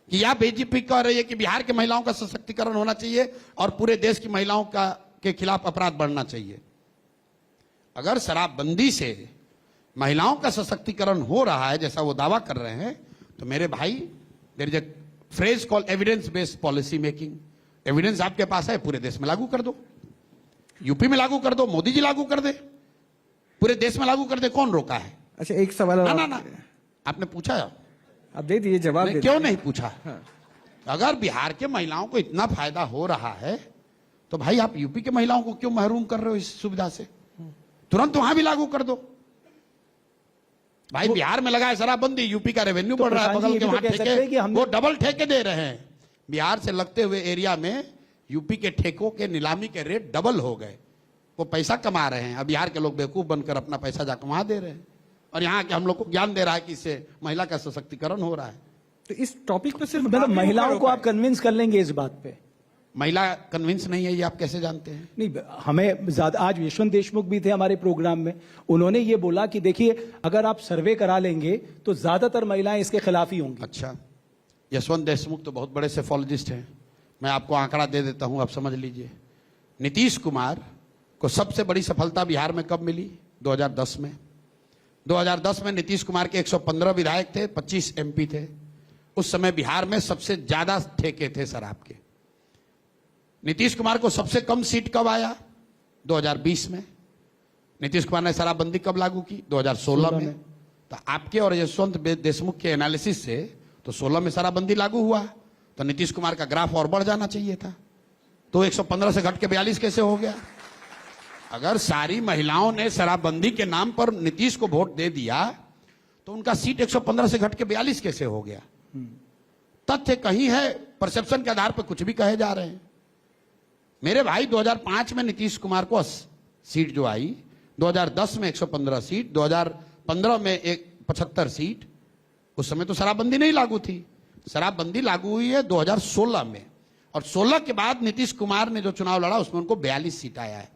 कि या बीजेपी कह रही है कि बिहार के महिलाओं का सशक्तिकरण होना चाहिए और पूरे देश की महिलाओं का के खिलाफ अपराध बढ़ना चाहिए। अगर शराबबंदी से महिलाओं का सशक्तिकरण हो रहा है जैसा वो दावा कर रहे हैं, तो मेरे भाई, there is a phrase called evidence based policy making. Evidence आपके पास है, पूरे देश में लागू कर दो। यूपी में लागू कर दो, मोदी जी लागू कर दे, पूरे देश में लागू कर दे। कौन रोका है? अच्छा, एक सवाल और ना, आपने पूछा? आप दे दीजिए जवाब। क्यों नहीं पूछा? हाँ। अगर बिहार के महिलाओं को इतना फायदा हो रहा है तो भाई आप यूपी के महिलाओं को क्यों महरूम कर रहे हो इस सुविधा से? तुरंत वहां भी लागू कर दो भाई। बिहार में लगा है शराबबंदी, यूपी का रेवेन्यू बढ़ रहा है, बगल के वहां ठेके वो डबल ठेके दे रहे हैं। बिहार से लगते हुए एरिया में यूपी के ठेकों के नीलामी के रेट डबल हो गए, वो पैसा कमा रहे हैं। अब बिहार के लोग बेवकूफ बनकर अपना पैसा जाकर वहां दे रहे हैं, और यहाँ के हम लोग को ज्ञान दे रहा है कि इससे महिला का सशक्तिकरण हो रहा है। तो इस टॉपिक पे सिर्फ मतलब महिलाओं को आप कन्विंस कर लेंगे इस बात पे? महिला कन्विंस नहीं है, ये आप कैसे जानते हैं? नहीं, हमें ज्यादा, आज यशवंत देशमुख भी थे हमारे प्रोग्राम में, उन्होंने ये बोला कि देखिए अगर आप सर्वे करा लेंगे तो ज्यादातर महिलाएं इसके खिलाफ ही होंगी। अच्छा, यशवंत देशमुख तो बहुत बड़े सेफोलॉजिस्ट हैं। मैं आपको आंकड़ा दे देता हूं, आप समझ लीजिए। नीतीश कुमार को सबसे बड़ी सफलता बिहार में कब मिली? 2010 में। 2010 में नीतीश कुमार के 115 विधायक थे, 25 एमपी थे। उस समय बिहार में सबसे ज्यादा ठेके थे शराब के। नीतीश कुमार को सबसे कम सीट कब आया? 2020 में। नीतीश कुमार ने शराबबंदी कब लागू की? 2016 में। तो आपके और यशवंत देशमुख के एनालिसिस से तो 16 में शराबबंदी लागू हुआ, तो नीतीश कुमार का ग्राफ और बढ़ जाना चाहिए था। तो 115 से घट के 42 कैसे हो गया? अगर सारी महिलाओं ने शराबबंदी के नाम पर नीतीश को वोट दे दिया तो उनका सीट 115 से घट के 42 कैसे हो गया? तथ्य कहीं है, परसेप्शन के आधार पर कुछ भी कहे जा रहे हैं। मेरे भाई 2005 में नीतीश कुमार को 80 सीट जो आई, 2010 में 115 सीट, 2015 में 75 सीट। उस समय तो शराबबंदी नहीं लागू थी। शराबबंदी लागू हुई है 2016 में, और 16 के बाद नीतीश कुमार ने जो चुनाव लड़ा उसमें उनको 42 सीट आया है।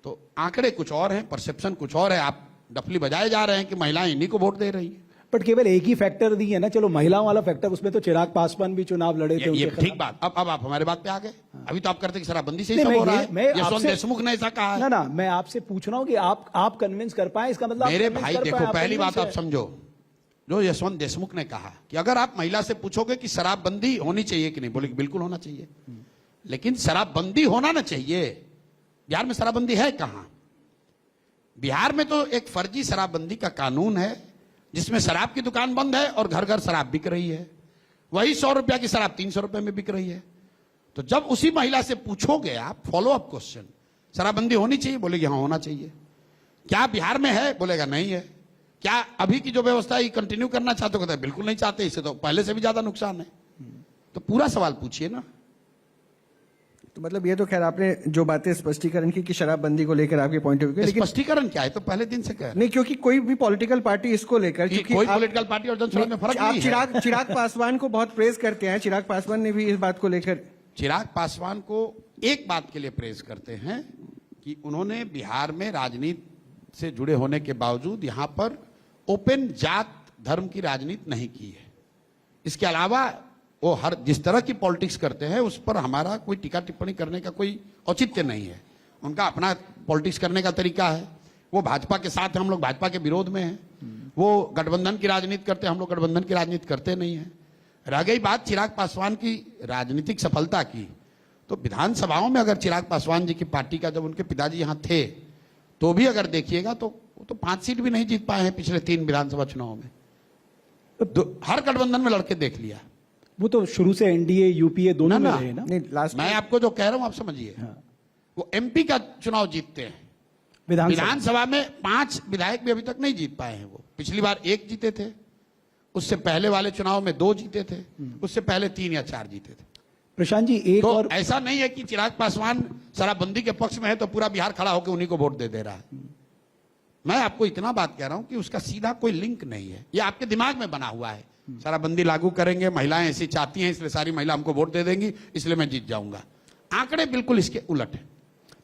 तो आंकड़े कुछ और हैं, परसेप्शन कुछ और है। आप डफली बजाए जा रहे हैं कि महिलाएं इन्हीं को वोट दे रही हैं। बट केवल एक ही फैक्टर दी है ना, चलो महिलाओं वाला फैक्टर, उसमें तो चिराग पासवान भी चुनाव लड़े थे। ये ठीक बात। अब आप हमारे बात पे आ गए। अभी तो आप करते कि शराबबंदी से ही नहीं, सब हो मैं- रहा है। मैं यशवंत आपसे- देशमुख ने ऐसा कहा है। ना, मैं आपसे पूछ रहा हूं कि आप कन्विंस कर पाए, इसका मतलब मेरे आप convince भाई कर देखो, पाए, पहली बात convince आप है। समझो, जो यशवंत देशमुख ने कहा कि अगर आप महिला से पूछोगे कि शराबबंदी होनी चाहिए कि नहीं, बोले कि बिल्कुल होना चाहिए। लेकिन शराबबंदी होना ना चाहिए। बिहार में शराबबंदी है कहां? बिहार में तो एक फर्जी शराबबंदी का कानून है जिसमें शराब की दुकान बंद है और घर घर शराब बिक रही है। वही 100 रुपया की शराब 300 रुपए में बिक रही है। तो जब उसी महिला से पूछोगे आप फॉलो अप क्वेश्चन, शराबबंदी होनी चाहिए, बोलेगी हाँ होना चाहिए। क्या बिहार में है? बोलेगा नहीं है। क्या अभी की जो व्यवस्था है कंटिन्यू करना चाहते हो? कहते हैं बिल्कुल नहीं चाहते, इससे तो पहले से भी ज्यादा नुकसान है। तो पूरा सवाल पूछिए ना। तो मतलब ये तो खैर आपने जो बातें स्पष्टीकरण की कि शराबबंदी को लेकर आपके पॉइंट ऑफ व्यू, लेकिन स्पष्टीकरण क्या है? तो पहले दिन से कह रहे नहीं, क्योंकि कोई भी पॉलिटिकल पार्टी इसको लेकर, हैं कि क्योंकि कोई आप- पॉलिटिकल पार्टी और जनसभा में फर्क आप नहीं है। चिराग पासवान को बहुत प्रेज करते हैं। चिराग पासवान ने भी इस बात को लेकर, चिराग पासवान को एक बात के लिए प्रेज करते हैं कि उन्होंने बिहार में राजनीति से जुड़े होने के बावजूद यहां पर ओपन जात धर्म की राजनीति नहीं की है। इसके अलावा वो हर जिस तरह की पॉलिटिक्स करते हैं उस पर हमारा कोई टीका टिप्पणी करने का कोई औचित्य नहीं है। उनका अपना पॉलिटिक्स करने का तरीका है। वो भाजपा के साथ हैं, हम लोग भाजपा के विरोध में हैं। वो गठबंधन की राजनीति करते हैं, हम लोग गठबंधन की राजनीति करते नहीं हैं। रह गई बात चिराग पासवान की राजनीतिक सफलता की, तो विधानसभाओं में अगर चिराग पासवान जी की पार्टी का, जब उनके पिताजी यहां थे तो भी अगर देखिएगा तो वो तो 5 सीट भी नहीं जीत पाए हैं पिछले 3 विधानसभा चुनाव में। हर गठबंधन में लड़के देख लिया। वो तो शुरू से एनडीए यूपीए दोनों में ना, रहे ना। नहीं लास्ट मैं आपको जो कह रहा हूं आप समझिए। वो एमपी का चुनाव जीतते हैं, विधानसभा में 5 विधायक भी अभी तक नहीं जीत पाए हैं। वो पिछली बार 1 जीते थे, उससे पहले वाले चुनाव में 2 जीते थे, उससे पहले 3 या 4 जीते थे। प्रशांत जी एक तो और ऐसा नहीं है कि चिराग पासवान शराबबंदी के पक्ष में है तो पूरा बिहार खड़ा होकर उन्हीं को वोट दे रहा है। मैं आपको इतना बात कह रहा हूं कि उसका सीधा कोई लिंक नहीं है। ये आपके दिमाग में बना हुआ है। शराबबंदी लागू करेंगे, महिलाएं ऐसी चाहती हैं इसलिए सारी महिला हमको वोट दे देंगी, इसलिए मैं जीत जाऊंगा। आंकड़े बिल्कुल इसके उलट है।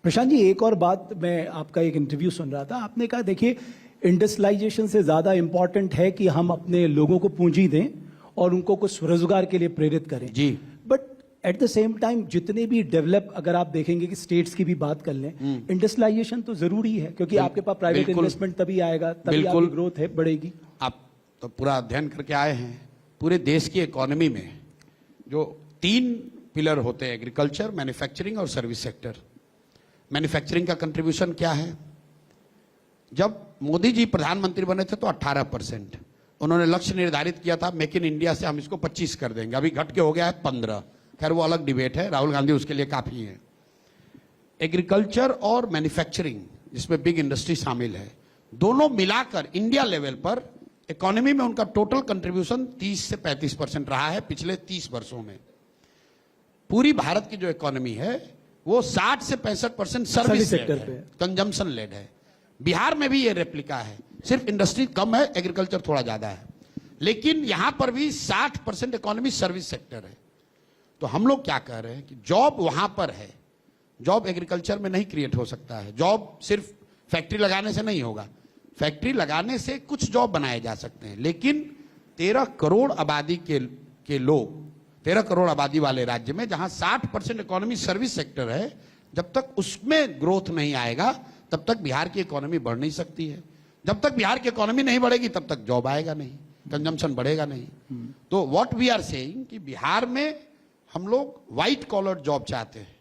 प्रशांत जी एक और बात, मैं आपका एक इंटरव्यू सुन रहा था, आपने कहा देखिए इंडस्ट्रियलाइजेशन से ज्यादा इंपॉर्टेंट है कि हम अपने लोगों को पूंजी दें और उनको कुछ स्वरोजगार के लिए प्रेरित करें। जी। But at the same time जितने भी डेवलप, अगर आप देखेंगे कि स्टेट्स की भी बात कर लें, इंडस्ट्रियलाइजेशन तो जरूरी है क्योंकि आपके पास प्राइवेट बिल्कुल। इन्वेस्टमेंट तभी आएगा, तभी बिल्कुल। आपकी ग्रोथ है बढ़ेगी। आप तो पूरा अध्ययन करके आए हैं। पूरे देश की इकोनॉमी में जो 3 पिलर होते हैं, एग्रीकल्चर, मैन्युफैक्चरिंग और सर्विस सेक्टर। मैन्युफैक्चरिंग का कंट्रीब्यूशन क्या है? जब मोदी जी प्रधानमंत्री बने थे तो 18%, उन्होंने लक्ष्य निर्धारित किया था मेक इन इंडिया से हम इसको 25 कर देंगे, अभी घट के हो गया है 15। खैर वो अलग डिबेट है, राहुल गांधी उसके लिए काफी है। एग्रीकल्चर और मैन्युफैक्चरिंग जिसमें बिग इंडस्ट्री शामिल है, दोनों मिलाकर इंडिया लेवल पर इकोनॉमी में उनका टोटल कंट्रीब्यूशन 30 से 35% रहा है पिछले 30 वर्षों में। पूरी भारत की जो इकोनॉमी है वो 60 से 65% सर्विस सेक्टर पे, कंजम्पशन लेड है। बिहार में भी ये रेप्लिका है, सिर्फ इंडस्ट्री कम है, एग्रीकल्चर थोड़ा ज्यादा है, लेकिन यहां पर भी 60% इकोनॉमी सर्विस सेक्टर है। तो हम लोग क्या कह रहे हैं कि जॉब वहां पर है, जॉब एग्रीकल्चर में नहीं क्रिएट हो सकता है। जॉब सिर्फ फैक्ट्री लगाने से नहीं होगा, फैक्ट्री लगाने से कुछ जॉब बनाए जा सकते हैं, लेकिन 13 करोड़ आबादी के लोग, 13 करोड़ आबादी वाले राज्य में जहां 60% इकोनॉमी सर्विस सेक्टर है, जब तक उसमें ग्रोथ नहीं आएगा तब तक बिहार की इकोनॉमी बढ़ नहीं सकती है। जब तक बिहार की इकोनॉमी नहीं बढ़ेगी तब तक जॉब आएगा नहीं, कंजम्पशन बढ़ेगा नहीं। तो व्हाट वी आर सेइंग कि बिहार में हम लोग व्हाइट कॉलर जॉब चाहते हैं।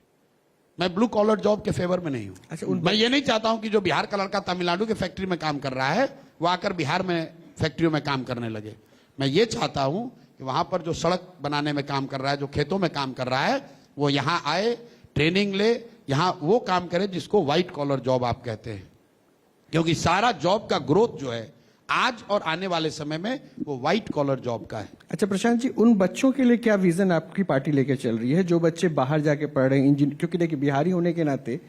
मैं ब्लू कॉलर जॉब के फेवर में नहीं हूं। अच्छा, मैं ये नहीं चाहता हूं कि जो बिहार का लड़का तमिलनाडु के फैक्ट्री में काम कर रहा है वो आकर बिहार में फैक्ट्रियों में काम करने लगे। मैं ये चाहता हूं कि वहां पर जो सड़क बनाने में काम कर रहा है, जो खेतों में काम कर रहा है, वो यहां आए, ट्रेनिंग ले, यहां वो काम करे जिसको व्हाइट कॉलर जॉब आप कहते हैं। क्योंकि सारा जॉब का ग्रोथ जो है आज और आने वाले समय में वो व्हाइट कॉलर जॉब का है। अच्छा प्रशांत जी, उन बच्चों के लिए क्या विजन आपकी पार्टी लेके चल रही है जो बच्चे बाहर जाके पढ़ रहे हैं इंजीनियर? क्योंकि देखिए बिहारी होने के नाते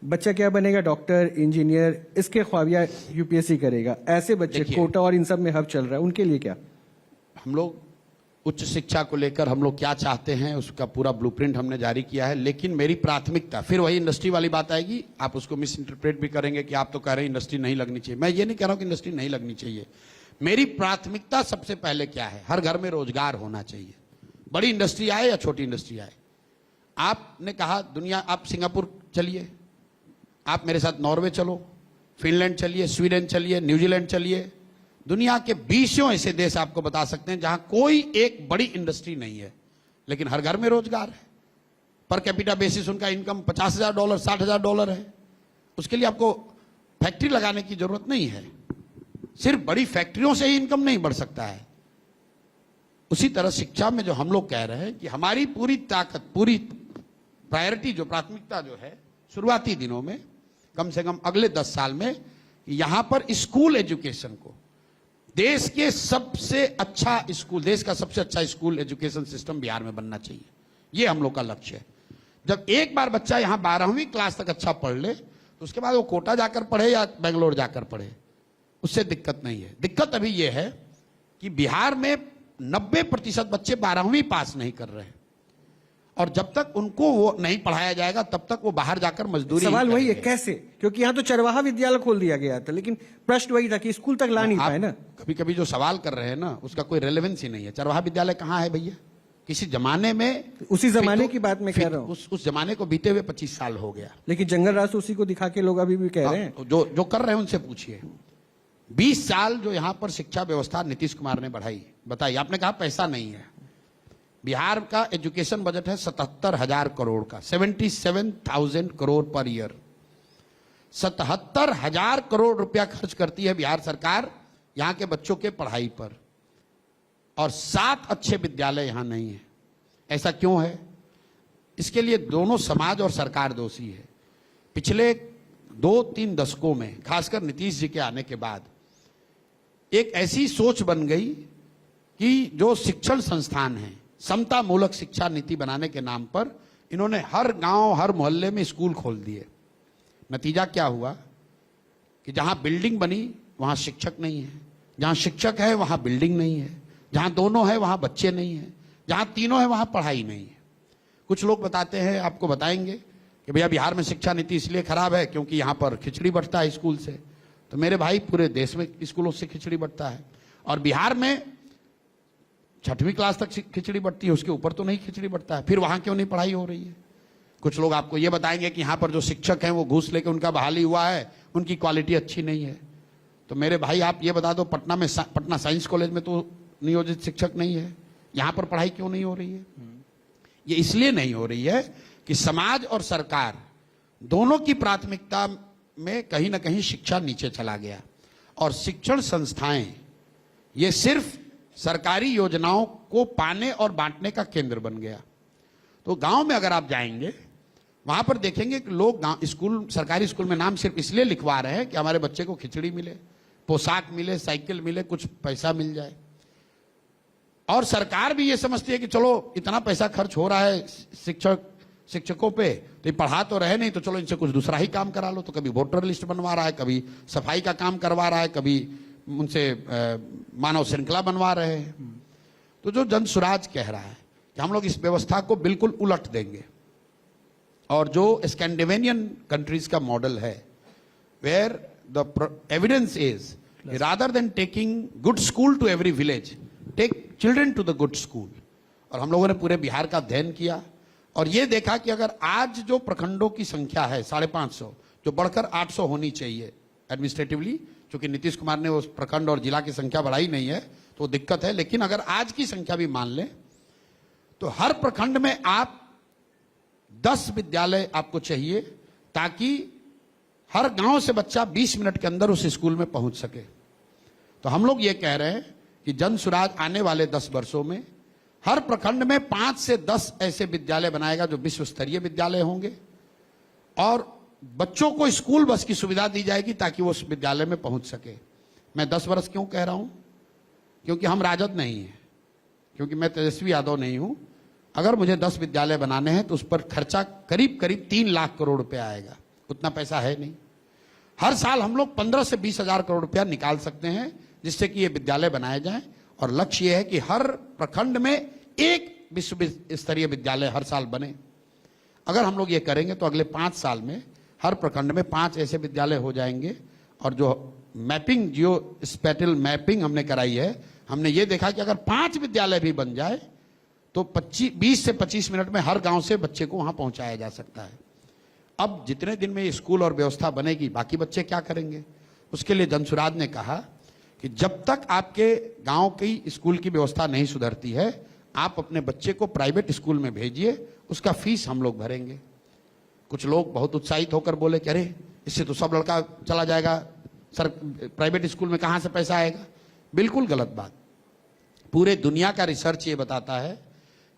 बच्चा क्या बनेगा, डॉक्टर, इंजीनियर, इसके ख्वाब या यूपीएससी करेगा, ऐसे बच्चे कोटा और इन सब में हब चल रहा है, उनके लिए क्या? हम लोग उच्च शिक्षा को लेकर हम लोग क्या चाहते हैं उसका पूरा ब्लूप्रिंट हमने जारी किया है, लेकिन मेरी प्राथमिकता, फिर वही इंडस्ट्री वाली बात आएगी, आप उसको मिस इंटरप्रेट भी करेंगे कि आप तो कह रहे हैं इंडस्ट्री नहीं लगनी चाहिए। मैं ये नहीं कह रहा हूं कि इंडस्ट्री नहीं लगनी चाहिए। मेरी प्राथमिकता सबसे पहले क्या है, हर घर में रोजगार होना चाहिए, बड़ी इंडस्ट्री आए या छोटी इंडस्ट्री आए। आपने कहा दुनिया, आप सिंगापुर चलिए, आप मेरे साथ नॉर्वे चलो, फिनलैंड चलिए, स्वीडन चलिए, न्यूजीलैंड चलिए, दुनिया के 20 ऐसे देश आपको बता सकते हैं जहां कोई एक बड़ी इंडस्ट्री नहीं है, लेकिन हर घर में रोजगार है। पर कैपिटा बेसिस उनका इनकम $50,000, $60,000 है। उसके लिए आपको फैक्ट्री लगाने की जरूरत नहीं है, सिर्फ बड़ी फैक्ट्रियों से ही इनकम नहीं बढ़ सकता है। उसी तरह शिक्षा में जो हम लोग कह रहे हैं कि हमारी पूरी ताकत, पूरी प्रायोरिटी, जो प्राथमिकता जो है शुरुआती दिनों में, कम से कम अगले 10 साल में यहां पर स्कूल एजुकेशन को, देश के सबसे अच्छा स्कूल, देश का सबसे अच्छा स्कूल एजुकेशन सिस्टम बिहार में बनना चाहिए। ये हम लोग का लक्ष्य है। जब एक बार बच्चा यहां 12वीं क्लास तक अच्छा पढ़ ले तो उसके बाद वो कोटा जाकर पढ़े या बेंगलोर जाकर पढ़े, उससे दिक्कत नहीं है। दिक्कत अभी यह है कि बिहार में 90% बच्चे 12वीं पास नहीं कर रहे हैं, और जब तक उनको वो नहीं पढ़ाया जाएगा तब तक वो बाहर जाकर मजदूरी। सवाल वही है कैसे, क्योंकि यहाँ तो चरवाहा विद्यालय खोल दिया गया था, लेकिन प्रश्न वही था कि स्कूल तक ला नहीं पाए ना। कभी कभी जो सवाल कर रहे हैं ना उसका कोई रेलेवेंस ही नहीं है। चरवाहा विद्यालय कहाँ है भैया? किसी जमाने में, उसी जमाने की बात मैं कह रहा हूँ, उस जमाने को बीते हुए 25 साल हो गया, लेकिन जंगल राज उसी को दिखा के लोग अभी भी कह रहे हैं। जो कर रहे हैं उनसे पूछिए। 20 साल जो यहाँ पर शिक्षा व्यवस्था नीतीश कुमार ने बढ़ाई, बताइए। आपने कहा पैसा नहीं है, बिहार का एजुकेशन बजट है 77,000 करोड़ का, 77,000 करोड़ पर ईयर। 77,000 करोड़ रुपया खर्च करती है बिहार सरकार यहां के बच्चों के पढ़ाई पर, और 7 अच्छे विद्यालय यहां नहीं है। ऐसा क्यों है? इसके लिए दोनों समाज और सरकार दोषी है। पिछले 2-3 दशकों में, खासकर नीतीश जी के आने के बाद, एक ऐसी सोच बन गई कि जो शिक्षण संस्थान है, समता मूलक शिक्षा नीति बनाने के नाम पर इन्होंने हर गांव, हर मोहल्ले में स्कूल खोल दिए। नतीजा क्या हुआ कि जहां बिल्डिंग बनी वहां शिक्षक नहीं है, जहां शिक्षक है वहां बिल्डिंग नहीं है, जहां दोनों है वहां बच्चे नहीं है, जहां तीनों है वहां पढ़ाई नहीं है। कुछ लोग बताते हैं, आपको बताएंगे कि भैया बिहार में शिक्षा नीति इसलिए खराब है क्योंकि यहां पर खिचड़ी बंटता है स्कूल से। तो मेरे भाई, पूरे देश में स्कूलों से खिचड़ी बंटता है, और बिहार में 6वीं क्लास तक खिचड़ी बंटती है, उसके ऊपर तो नहीं खिचड़ी बंटता है। फिर वहां क्यों नहीं पढ़ाई हो रही है? कुछ लोग आपको ये बताएंगे कि यहां पर जो शिक्षक हैं वो घूस लेके उनका बहाली हुआ है, उनकी क्वालिटी अच्छी नहीं है। तो मेरे भाई आप ये बता दो, पटना साइंस कॉलेज में तो नियोजित शिक्षक नहीं है, यहां पर पढ़ाई क्यों नहीं हो रही है? ये इसलिए नहीं हो रही है कि समाज और सरकार दोनों की प्राथमिकता में कहीं ना कहीं शिक्षा नीचे चला गया, और शिक्षण संस्थाएं ये सिर्फ सरकारी योजनाओं को पाने और बांटने का केंद्र बन गया। तो गांव में अगर आप जाएंगे, वहां पर देखेंगे कि लोग स्कूल, सरकारी स्कूल में नाम सिर्फ इसलिए लिखवा रहे हैं कि हमारे बच्चे को खिचड़ी मिले, पोशाक मिले, साइकिल मिले, कुछ पैसा मिल जाए। और सरकार भी ये समझती है कि चलो इतना पैसा खर्च हो रहा है शिक्षकों पे, तो ये पढ़ा तो रहे नहीं, तो चलो इनसे कुछ दूसरा ही काम करा लो। तो कभी वोटर लिस्ट बनवा रहा है, कभी सफाई का काम करवा रहा है, कभी उनसे मानव श्रृंखला बनवा रहे हैं। तो जो जन सुराज कह रहा है कि हम लोग इस व्यवस्था को बिल्कुल उलट देंगे, और जो स्कैंडिनेवियन कंट्रीज का मॉडल है, where the evidence is rather than taking good school to every village, take children to the good school. और हम लोगों ने पूरे बिहार का अध्ययन किया और ये देखा कि अगर आज जो प्रखंडों की संख्या है 550, जो बढ़कर 800 होनी चाहिए एडमिनिस्ट्रेटिवली, क्योंकि नीतीश कुमार ने उस प्रखंड और जिला की संख्या बढ़ाई नहीं है तो दिक्कत है, लेकिन अगर आज की संख्या भी मान लें तो हर प्रखंड में आप 10 विद्यालय आपको चाहिए, ताकि हर गांव से बच्चा 20 मिनट के अंदर उस स्कूल में पहुंच सके। तो हम लोग ये कह रहे हैं कि जन सुराज आने वाले 10 वर्षों में हर प्रखंड में 5 से 10 ऐसे विद्यालय बनाएगा जो विश्व स्तरीय विद्यालय होंगे, और बच्चों को स्कूल बस की सुविधा दी जाएगी ताकि वो उस विद्यालय में पहुंच सके। मैं 10 वर्ष क्यों कह रहा हूं? क्योंकि हम राजद नहीं है, क्योंकि मैं तेजस्वी यादव नहीं हूं। अगर मुझे 10 विद्यालय बनाने हैं तो उस पर खर्चा करीब करीब 3 लाख करोड़ रुपए आएगा। उतना पैसा है नहीं। हर साल हम लोग 15 से 20 हजार करोड़ रुपया निकाल सकते हैं जिससे कि ये विद्यालय बनाए जाएं, और लक्ष्य ये है कि हर प्रखंड में एक विश्व स्तरीय विद्यालय हर साल बने। अगर हम लोग ये करेंगे तो अगले 5 साल में हर प्रखंड में 5 ऐसे विद्यालय हो जाएंगे। और जो मैपिंग, जियो स्पेटियल मैपिंग हमने कराई है, हमने ये देखा कि अगर 5 विद्यालय भी बन जाए तो 20 से 25 मिनट में हर गांव से बच्चे को वहां पहुंचाया जा सकता है। अब जितने दिन में ये स्कूल और व्यवस्था बनेगी, बाकी बच्चे क्या करेंगे? उसके लिए जनसुराज ने कहा कि जब तक आपके गांव की स्कूल की व्यवस्था नहीं सुधरती है, आप अपने बच्चे को प्राइवेट स्कूल में भेजिए, उसका फीस हम लोग भरेंगे। कुछ लोग बहुत उत्साहित होकर बोले कि अरे इससे तो सब लड़का चला जाएगा, सर प्राइवेट स्कूल में कहां से पैसा आएगा? बिल्कुल गलत बात। पूरे दुनिया का रिसर्च ये बताता है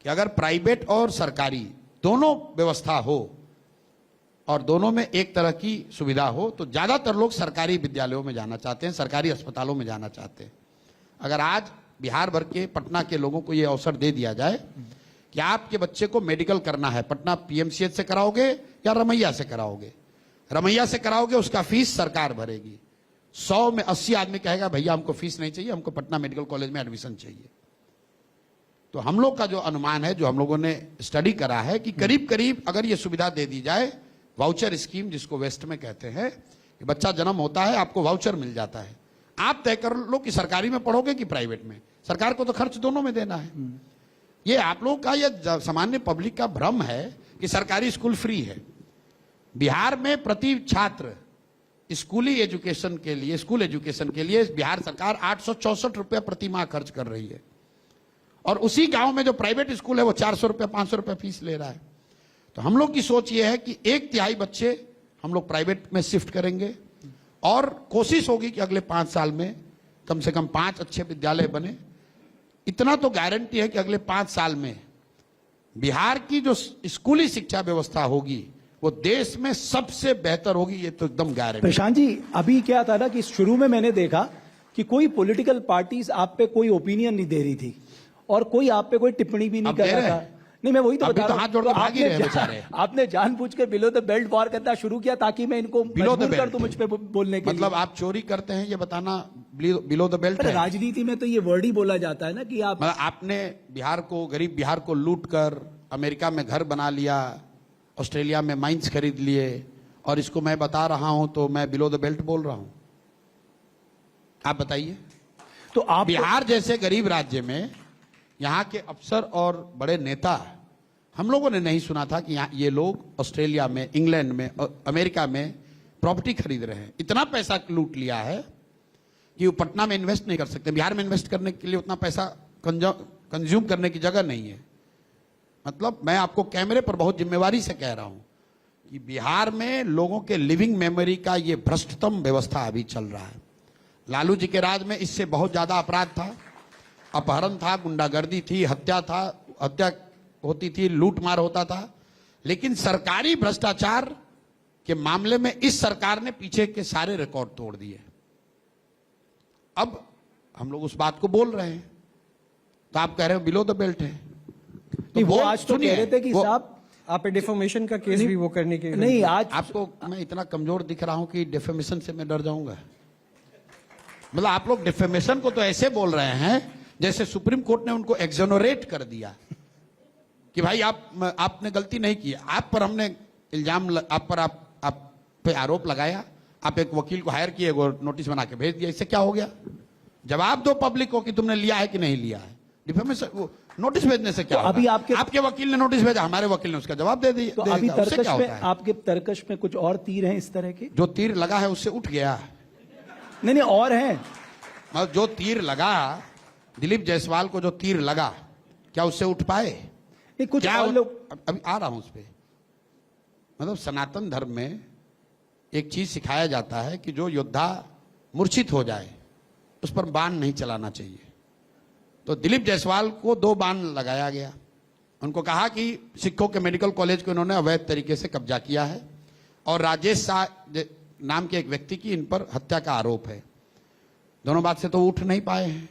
कि अगर प्राइवेट और सरकारी दोनों व्यवस्था हो और दोनों में एक तरह की सुविधा हो, तो ज्यादातर लोग सरकारी विद्यालयों में जाना चाहते हैं, सरकारी अस्पतालों में जाना चाहते हैं। अगर आज बिहार भर के, पटना के लोगों को यह अवसर दे दिया जाए कि आपके बच्चे को मेडिकल करना है, पटना पीएमसीएच से कराओगे या रमैया से कराओगे? रमैया से कराओगे, उसका फीस सरकार भरेगी। 100 में 80 आदमी कहेगा भैया हमको फीस नहीं चाहिए, हमको पटना मेडिकल कॉलेज में एडमिशन चाहिए। तो हम लोग का जो अनुमान है, जो हम लोगों ने स्टडी करा है, कि करीब करीब अगर ये सुविधा दे दी जाए, वाउचर स्कीम जिसको वेस्ट में कहते हैं, कि बच्चा जन्म होता है आपको वाउचर मिल जाता है, आप तय कर लो कि सरकारी में पढ़ोगे कि प्राइवेट में। सरकार को तो खर्च दोनों में देना है। ये आप लोगों का, ये सामान्य पब्लिक का भ्रम है कि सरकारी स्कूल फ्री है। बिहार में प्रति छात्र स्कूली एजुकेशन के लिए, स्कूल एजुकेशन के लिए बिहार सरकार 864 रुपया प्रति माह खर्च कर रही है, और उसी गांव में जो प्राइवेट स्कूल है वो 400 रुपया 500 रुपया फीस ले रहा है। तो हम लोग की सोच ये है कि 1/3 बच्चे हम लोग प्राइवेट में शिफ्ट करेंगे, और कोशिश होगी कि अगले 5 साल में कम से कम 5 अच्छे विद्यालय बने। इतना तो गारंटी है कि अगले 5 साल में बिहार की जो स्कूली शिक्षा व्यवस्था होगी वो देश में सबसे बेहतर होगी, ये तो एकदम गारंटी। प्रशांत जी, अभी क्या था ना कि शुरू में मैंने देखा कि कोई पॉलिटिकल पार्टीज आप पे कोई ओपिनियन नहीं दे रही थी और कोई आप पे कोई टिप्पणी भी नहीं कर रहा था। नहीं, मैं वही तो बता रहा हूं, आपने जानबूझ के बिलो द बेल्ट वार करना शुरू किया ताकि मैं इनको मजबूर कर दूं मुझ पे बोलने के लिए। मतलब आप चोरी करते हैं ये बताना बिलो द बेल्ट है? राजनीति में तो ये वर्ड ही बोला जाता है ना कि आपने बिहार को, गरीब बिहार को लूट कर अमेरिका में घर बना लिया, ऑस्ट्रेलिया में माइंस खरीद लिए, और इसको मैं बता रहा हूं तो मैं बिलो द बेल्ट बोल रहा हूं? आप बताइए। तो आप बिहार जैसे गरीब राज्य में यहाँ के अफसर और बड़े नेता, हम लोगों ने नहीं सुना था कि ये लोग ऑस्ट्रेलिया में, इंग्लैंड में, अमेरिका में प्रॉपर्टी खरीद रहे हैं। इतना पैसा लूट लिया है कि वो पटना में इन्वेस्ट नहीं कर सकते। बिहार में इन्वेस्ट करने के लिए उतना पैसा कंज्यूम करने की जगह नहीं है। मतलब मैं आपको कैमरे पर बहुत जिम्मेवारी से कह रहा हूं कि बिहार में लोगों के लिविंग मेमोरी का ये भ्रष्टतम व्यवस्था अभी चल रहा है। लालू जी के राज में इससे बहुत ज्यादा अपराध था, अपहरण था, गुंडागर्दी थी, हत्या होती थी, लूटमार होता था। लेकिन सरकारी भ्रष्टाचार के मामले में इस सरकार ने पीछे के सारे रिकॉर्ड तोड़ दिए। अब हम लोग उस बात को बोल रहे हैं, तो आप कह रहे हो बिलो द बेल्ट है। नहीं, वो आज तो कह रहे थे कि साहब आप पे डिफॉर्मेशन का केस भी वो करने के नहीं, आज आपको मैं इतना कमजोर दिख रहा हूं कि डिफेमेशन से मैं डर जाऊंगा। मतलब आप लोग डिफेमेशन को तो ऐसे बोल रहे हैं जैसे सुप्रीम कोर्ट ने उनको एक्सोनरेट कर दिया कि भाई आपने गलती नहीं की, आप पर हमने इल्जाम, आप पे आरोप लगाया, आप एक वकील को हायर किए, वो नोटिस बना के भेज दिया, इससे क्या हो गया? जवाब दो पब्लिक को कि तुमने लिया है कि नहीं लिया है। डिफेमेशन नोटिस भेजने से क्या तो अभी आपके वकील ने नोटिस भेजा, हमारे वकील ने उसका जवाब दे दिया। तो अभी तर्कश में, आपके तर्कश में कुछ और तीर हैं इस तरह के? जो तीर लगा है उससे उठ गया। नहीं और हैं। मतलब जो तीर लगा, दिलीप जायसवाल को जो तीर लगा, क्या उससे उठ पाए? नहीं, कुछ क्या और लोग। अभी आ रहा हूं उस पे। मतलब सनातन धर्म में एक चीज सिखाया जाता है कि जो योद्धा मूर्छित हो जाए उस पर बाण नहीं चलाना चाहिए। तो दिलीप जायसवाल को 2 बाण लगाया गया। उनको कहा कि सिखों के मेडिकल कॉलेज को इन्होंने अवैध तरीके से कब्जा किया है और राजेश शाह नाम के एक व्यक्ति की इन पर हत्या का आरोप है। दोनों बात से तो उठ नहीं पाए हैं।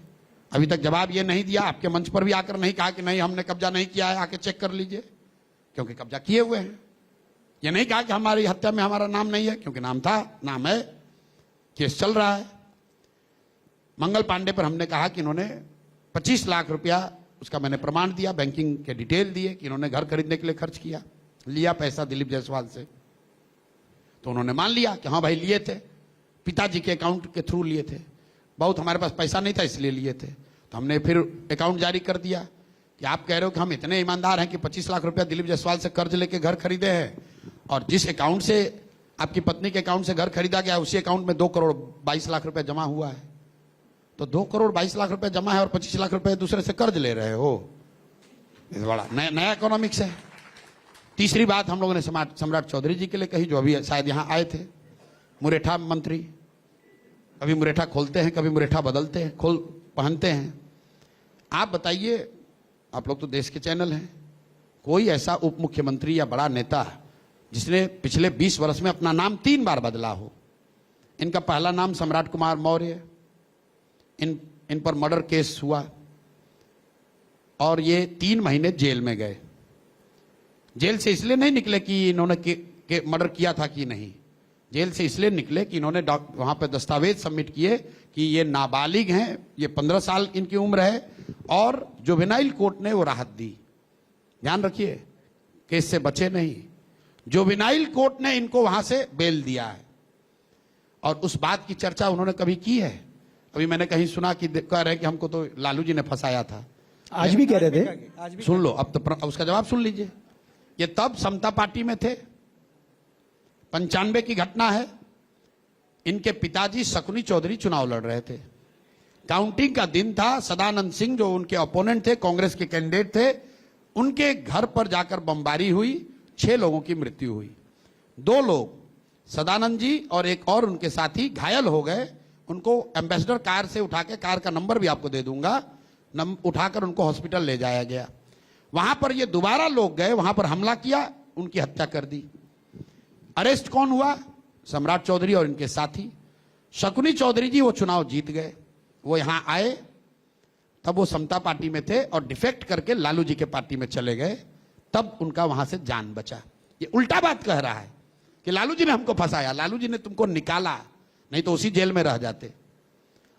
अभी तक जवाब ये नहीं दिया, आपके मंच पर भी आकर नहीं कहा कि नहीं हमने कब्जा नहीं किया है, आके चेक कर लीजिए, क्योंकि कब्जा किए हुए हैं। ये नहीं कहा कि हमारी हत्या में हमारा नाम नहीं है, क्योंकि नाम था, नाम है, केस चल रहा है। मंगल पांडे पर हमने कहा कि इन्होंने 25 लाख रुपया, उसका मैंने प्रमाण दिया, बैंकिंग के डिटेल दिए कि इन्होंने घर खरीदने के लिए खर्च किया, लिया पैसा दिलीप जायसवाल से। तो उन्होंने मान लिया कि हाँ भाई लिए थे, पिताजी के अकाउंट के थ्रू लिए थे, बहुत हमारे पास पैसा नहीं था इसलिए लिए थे। तो हमने फिर अकाउंट जारी कर दिया कि आप कह रहे हो कि हम इतने ईमानदार हैं कि 25 लाख रुपया दिलीप जायसवाल से कर्ज लेके घर खरीदे हैं, और जिस अकाउंट से आपकी पत्नी के अकाउंट से घर खरीदा गया उसी अकाउंट में 2 करोड़ 22 लाख रुपया जमा हुआ है। तो 2 करोड़ 22 लाख रुपया जमा है और 25 लाख रुपया दूसरे से कर्ज ले रहे हो, बड़ा नया इकोनॉमिक्स है। तीसरी बात हम लोगों ने सम्राट चौधरी जी के लिए कही, जो अभी शायद यहां आए थे, मुरेठा मंत्री। कभी मुरेठा खोलते हैं, कभी मुरेठा बदलते हैं, पहनते हैं। आप बताइए, आप लोग तो देश के चैनल हैं, कोई ऐसा उप मुख्यमंत्री या बड़ा नेता जिसने पिछले 20 वर्ष में अपना नाम 3 बार बदला हो? इनका पहला नाम सम्राट कुमार मौर्य, इन पर मर्डर केस हुआ और ये 3 महीने जेल में गए। जेल से इसलिए नहीं निकले कि इन्होंने मर्डर किया था कि नहीं, जेल से इसलिए निकले कि इन्होंने वहां पर दस्तावेज सबमिट किए कि ये नाबालिग हैं, ये 15 साल इनकी उम्र है, और जुवेनाइल कोर्ट ने वो राहत दी। ध्यान रखिए, केस से बचे नहीं, जुवेनाइल कोर्ट ने इनको वहां से बेल दिया है। और उस बात की चर्चा उन्होंने कभी की है? अभी मैंने कहीं सुना कि कह रहे कि हमको तो लालू जी ने फंसाया था। आज भी कह रहे थे। सुन लो, अब तो उसका जवाब सुन लीजिए। ये तब समता पार्टी में थे, 95 की घटना है। इनके पिताजी शकुनी चौधरी चुनाव लड़ रहे थे, काउंटिंग का दिन था। सदानंद सिंह जो उनके ओपोनेंट थे, कांग्रेस के कैंडिडेट थे, उनके घर पर जाकर बमबारी हुई, 6 लोगों की मृत्यु हुई। 2 लोग, सदानंद जी और एक और उनके साथी, घायल हो गए। उनको एम्बेसडर कार से उठा के, कार का नंबर भी आपको दे दूंगा, उठाकर उनको हॉस्पिटल ले जाया गया। वहां पर ये दोबारा लोग गए, वहां पर हमला किया, उनकी हत्या कर दी। अरेस्ट कौन हुआ? सम्राट चौधरी और इनके साथी। शकुनी चौधरी जी वो चुनाव जीत गए, वो यहां आए, तब वो समता पार्टी में थे और डिफेक्ट करके लालू जी के पार्टी में चले गए, तब उनका वहां से जान बचा। ये उल्टा बात कह रहा है कि लालू जी ने हमको फंसाया, लालू जी ने तुमको निकाला, नहीं तो उसी जेल में रह जाते।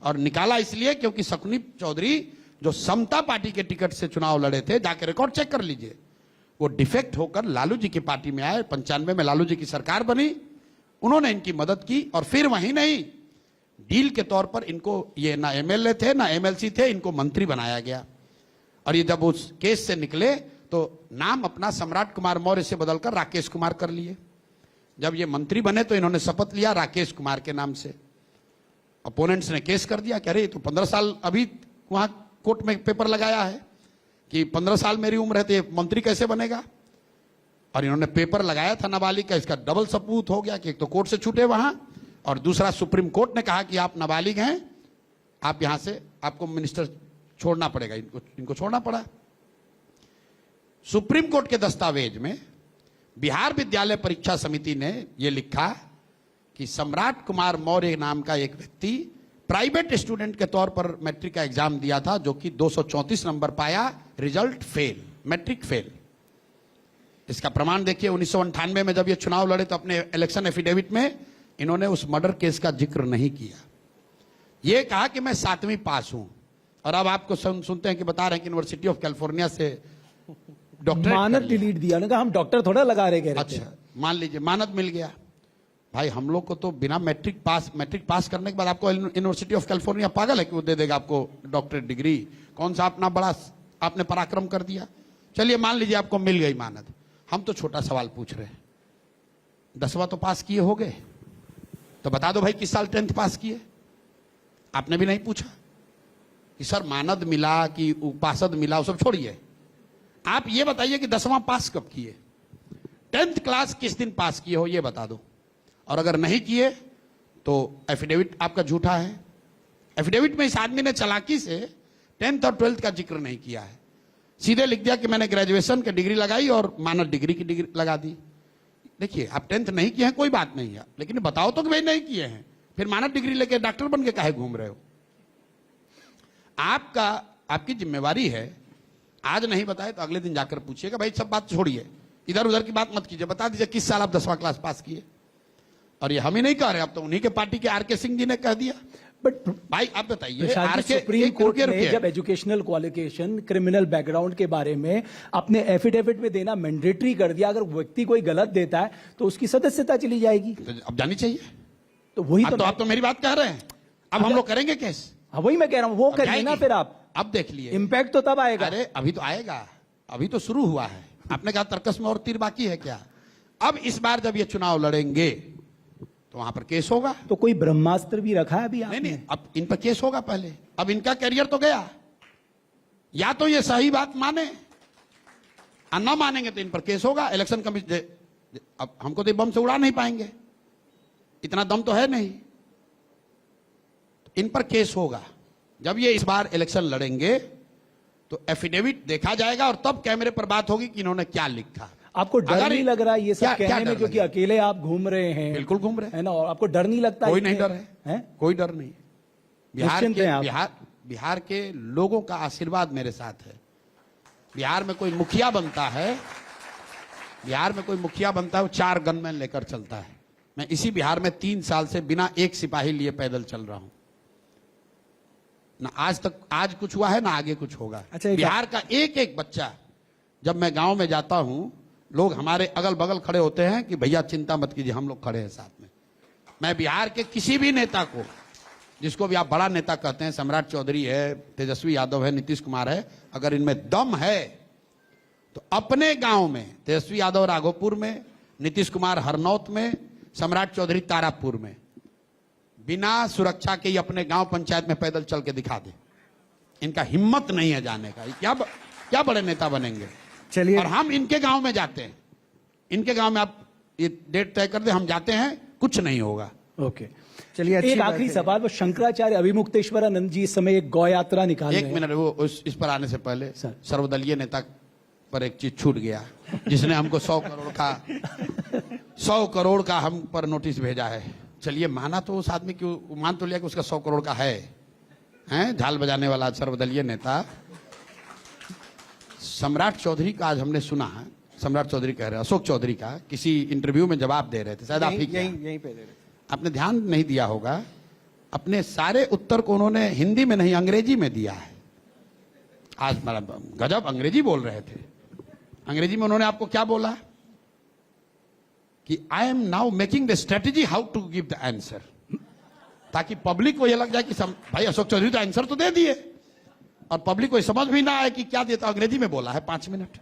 और निकाला इसलिए क्योंकि शकुनी चौधरी जो समता पार्टी के टिकट से चुनाव लड़े थे, जाके रिकॉर्ड चेक कर लीजिए, वो डिफेक्ट होकर लालू जी की पार्टी में आए। 95 में लालू जी की सरकार बनी, उन्होंने इनकी मदद की, और फिर वहीं नहीं, डील के तौर पर इनको, ये ना एमएलए थे ना एमएलसी थे, इनको मंत्री बनाया गया। और ये जब उस केस से निकले तो नाम अपना सम्राट कुमार मौर्य से बदलकर राकेश कुमार कर लिए। जब ये मंत्री बने तो इन्होंने शपथ लिया राकेश कुमार के नाम से। अपोनेंट्स ने केस कर दिया कि अरे तो 15 साल, अभी वहां कोर्ट में पेपर लगाया है कि 15 साल मेरी उम्र है तो ये मंत्री कैसे बनेगा। और इन्होंने पेपर लगाया था नाबालिग का, इसका डबल सबूत हो गया कि एक तो कोर्ट से छूटे वहां, और दूसरा, सुप्रीम कोर्ट ने कहा कि आप नाबालिग हैं, आप यहां से, आपको मिनिस्टर छोड़ना पड़ेगा, इनको छोड़ना पड़ा। सुप्रीम कोर्ट के दस्तावेज में बिहार विद्यालय परीक्षा समिति ने यह लिखा कि सम्राट कुमार मौर्य नाम का एक व्यक्ति प्राइवेट स्टूडेंट के तौर पर मैट्रिक का एग्जाम दिया था, जो कि 234 नंबर पाया, रिजल्ट फेल, मैट्रिक फेल। इसका प्रमाण देखिए, 1998 में जब ये चुनाव लड़े तो अपने इलेक्शन एफिडेविट में इन्होंने उस मर्डर केस का जिक्र नहीं किया। ये कहा कि मैं 7वीं पास हूं, और अब आपको सुनते हैं कि बता रहे हैं कि यूनिवर्सिटी ऑफ कैलिफोर्निया से डॉक्टरेट मानद डिलीट दिया ना, हम डॉक्टर थोड़ा लगा रहे हैं। अच्छा, मान लीजिए मानद मिल गया। भाई हम लोग को तो बिना मैट्रिक पास करने के बाद आपको यूनिवर्सिटी ऑफ कैलिफोर्निया पागल है कि वो दे देगा आपको डॉक्टरेट डिग्री? कौन सा अपना बड़ा आपने पराक्रम कर दिया। चलिए मान लीजिए आपको मिल गई मानद। हम तो छोटा सवाल पूछ रहे हैं, 10वां तो पास किए हो गए, तो बता दो भाई किस साल 10th पास किए? आपने भी नहीं पूछा कि सर मानद मिला कि उपासद मिला, वो सब छोड़िए। आप ये बताइए कि 10वां पास कब किए, 10th क्लास किस दिन पास किए हो, ये बता दो। और अगर नहीं किए तो एफिडेविट आपका झूठा है। एफिडेविट में इस आदमी ने चालाकी से 10th और 12th का जिक्र नहीं किया है, सीधे लिख दिया कि मैंने ग्रेजुएशन की डिग्री लगाई और मानद डिग्री की डिग्री लगा दी। देखिए, आप 10th नहीं किए हैं कोई बात नहीं है, लेकिन बताओ तो कि भाई नहीं किए हैं, फिर मानद डिग्री लेके डॉक्टर बन के काहे घूम रहे हो? आपकी जिम्मेवारी है, आज नहीं बताए तो अगले दिन जाकर पूछिएगा। भाई सब बात छोड़िए, इधर उधर की बात मत कीजिए, बता दीजिए किस साल आप 10वां क्लास पास किए। और ये हम ही नहीं कह रहे, अब तो उन्हीं के पार्टी के आर.के. सिंह जी ने कह दिया। बट भाई आप बताइए, सुप्रीम कोर्ट ने जब एजुकेशनल क्वालिफिकेशन, क्रिमिनल बैकग्राउंड के बारे में अपने एफिडेविट में देना मैंडेटरी कर दिया, अगर व्यक्ति कोई गलत देता है तो उसकी सदस्यता चली जाएगी। तो अब जानी चाहिए। तो वही तो आप तो मेरी बात कह रहे हैं, अब हम लोग करेंगे केस। हाँ, वही मैं कह रहा हूं, वो करिए ना फिर आप। अब देख लिए, इम्पैक्ट तो तब आएगा। अरे अभी तो आएगा, अभी तो शुरू हुआ है। आपने कहा तर्कस में और तीर बाकी है क्या? अब इस बार जब ये चुनाव लड़ेंगे तो वहां पर केस होगा। तो कोई ब्रह्मास्त्र भी रखा है अभी आपने? नहीं, अब इन पर केस होगा पहले। अब इनका कैरियर तो गया, या तो ये सही बात माने और ना मानेंगे तो इन पर केस होगा। इलेक्शन कमीशन अब हमको तो बम से उड़ा नहीं पाएंगे, इतना दम तो है नहीं। इन पर केस होगा। जब ये इस बार इलेक्शन लड़ेंगे तो एफिडेविट देखा जाएगा और तब कैमरे पर बात होगी कि इन्होंने क्या लिखा। आपको डर नहीं लग रहा ये सब कहने में, क्योंकि लगेगा? अकेले आप घूम रहे हैं। बिल्कुल घूम रहे हैं, है ना, और आपको डर नहीं लगता? कोई नहीं डर है? कोई डर नहीं। बिहार के लोगों का आशीर्वाद मेरे साथ है। बिहार में कोई मुखिया बनता है, वो 4 गनमैन लेकर चलता है। मैं इसी बिहार में 3 साल से बिना एक सिपाही लिए पैदल चल रहा हूं। ना आज कुछ हुआ है ना आगे कुछ होगा। अच्छा, बिहार का एक एक बच्चा, जब मैं गांव में जाता हूं, लोग हमारे अगल बगल खड़े होते हैं कि भैया चिंता मत कीजिए, हम लोग खड़े हैं साथ में। मैं बिहार के किसी भी नेता को, जिसको भी आप बड़ा नेता कहते हैं, सम्राट चौधरी है, तेजस्वी यादव है, नीतीश कुमार है, अगर इनमें दम है तो अपने गांव में तेजस्वी यादव राघोपुर में, नीतीश कुमार हरनौत में, सम्राट चौधरी तारापुर में, बिना सुरक्षा के ही अपने गांव पंचायत में पैदल चल के दिखा दे। इनका हिम्मत नहीं है जाने का। क्या बड़े नेता बनेंगे? चलिए, और हम इनके गांव में जाते हैं, इनके गांव में आप ये डेट तय कर दे, हम जाते हैं, कुछ नहीं होगा। ओके, चलिए, एक आखिरी सवाल। वो शंकराचार्य अभिमुक्तेश्वरानंद जी इस समय एक गौ यात्रा निकाल रहे हैं। एक मिनट, वो इस पर आने से पहले सर। सर्वदलीय नेता पर एक चीज छूट गया, जिसने हमको 100 करोड़ का हम पर नोटिस भेजा है। चलिए, माना तो उस आदमी की, मान तो लिया कि उसका 100 करोड़ का है, झाल बजाने वाला सर्वदलीय नेता सम्राट चौधरी का। आज हमने सुना है, सम्राट चौधरी कह रहे हैं, अशोक चौधरी का किसी इंटरव्यू में जवाब दे रहे थे, शायद आप ही यहीं पे दे रहे थे। आपने ध्यान नहीं दिया होगा, अपने सारे उत्तर को उन्होंने हिंदी में नहीं अंग्रेजी में दिया है। आज मतलब गजब अंग्रेजी बोल रहे थे। अंग्रेजी में उन्होंने आपको क्या बोला कि I am now making the strategy how to give the answer, ताकि पब्लिक को यह लग जाए कि भाई अशोक चौधरी तो आंसर तो दे दिए, और पब्लिक को समझ भी ना आए कि क्या देता। अंग्रेजी में बोला है 5 मिनट।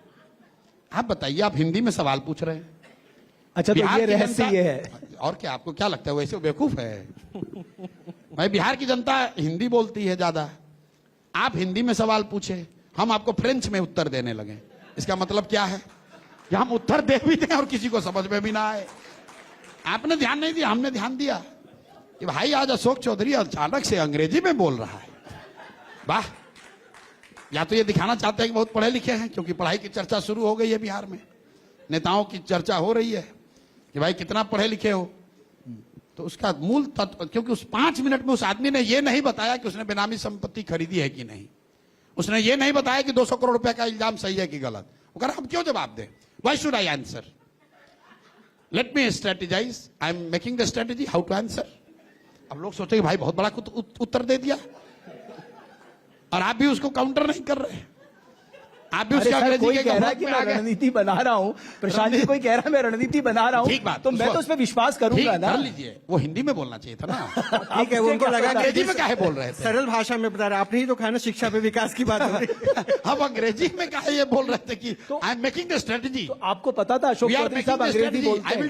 आप बताइए, आप हिंदी में सवाल पूछ रहे हैं। अच्छा, तो ये रहस्य ये है। और क्या, आपको क्या लगता है वैसे बेवकूफ है? भाई बिहार की जनता हिंदी बोलती है ज्यादा। आप हिंदी में सवाल पूछे, हम आपको फ्रेंच में उत्तर देने लगे। इसका मतलब क्या है कि हम उत्तर दे भी दें और किसी को समझ में भी ना आए। आपने ध्यान नहीं दिया, हमने ध्यान दिया। कि भाई आज अशोक चौधरी अचानक से अंग्रेजी में बोल रहा है। वाह, या तो ये दिखाना चाहते हैं कि बहुत पढ़े लिखे हैं, क्योंकि पढ़ाई की चर्चा शुरू हो गई है बिहार में, नेताओं की चर्चा हो रही है कि भाई कितना पढ़े लिखे हो। तो उसका मूल तत्व, क्योंकि उस 5 मिनट में उस आदमी ने ये नहीं बताया कि उसने बेनामी संपत्ति खरीदी है कि नहीं, उसने ये नहीं बताया कि 200 करोड़ रुपए का इल्जाम सही है कि गलत। वो कह रहा हम क्यों जवाब दें, why should I answer, let me strategize, I am making the strategy how to answer. अब लोग सोचे कि भाई बहुत बड़ा उत्तर दे दिया, और आप भी उसको काउंटर नहीं कर रहे, आप भी उसके अंग्रेजी कोई के कह रहा है गमक कि में मैं आ गए। रणनीति बना रहा हूं, प्रशांत जी कोई कह रहा है मैं रणनीति बना रहा ठीक हूं, बात, तो मैं तो उस पर विश्वास करूंगा ठीक, ना। कर लीजिए, वो हिंदी में बोलना चाहिए था ना। ठीक है, वो उनको लगा अंग्रेजी में काहे बोल रहे थे, सरल भाषा में बता रहे, आपने ही तो कहा ना शिक्षा पे विकास की बात हो रही। हम अंग्रेजी में काहे ये बोल रहे थे कि I am making the strategy, तो आपको पता था अशोक चौधरी साहब अंग्रेजी बोलते आई हैं?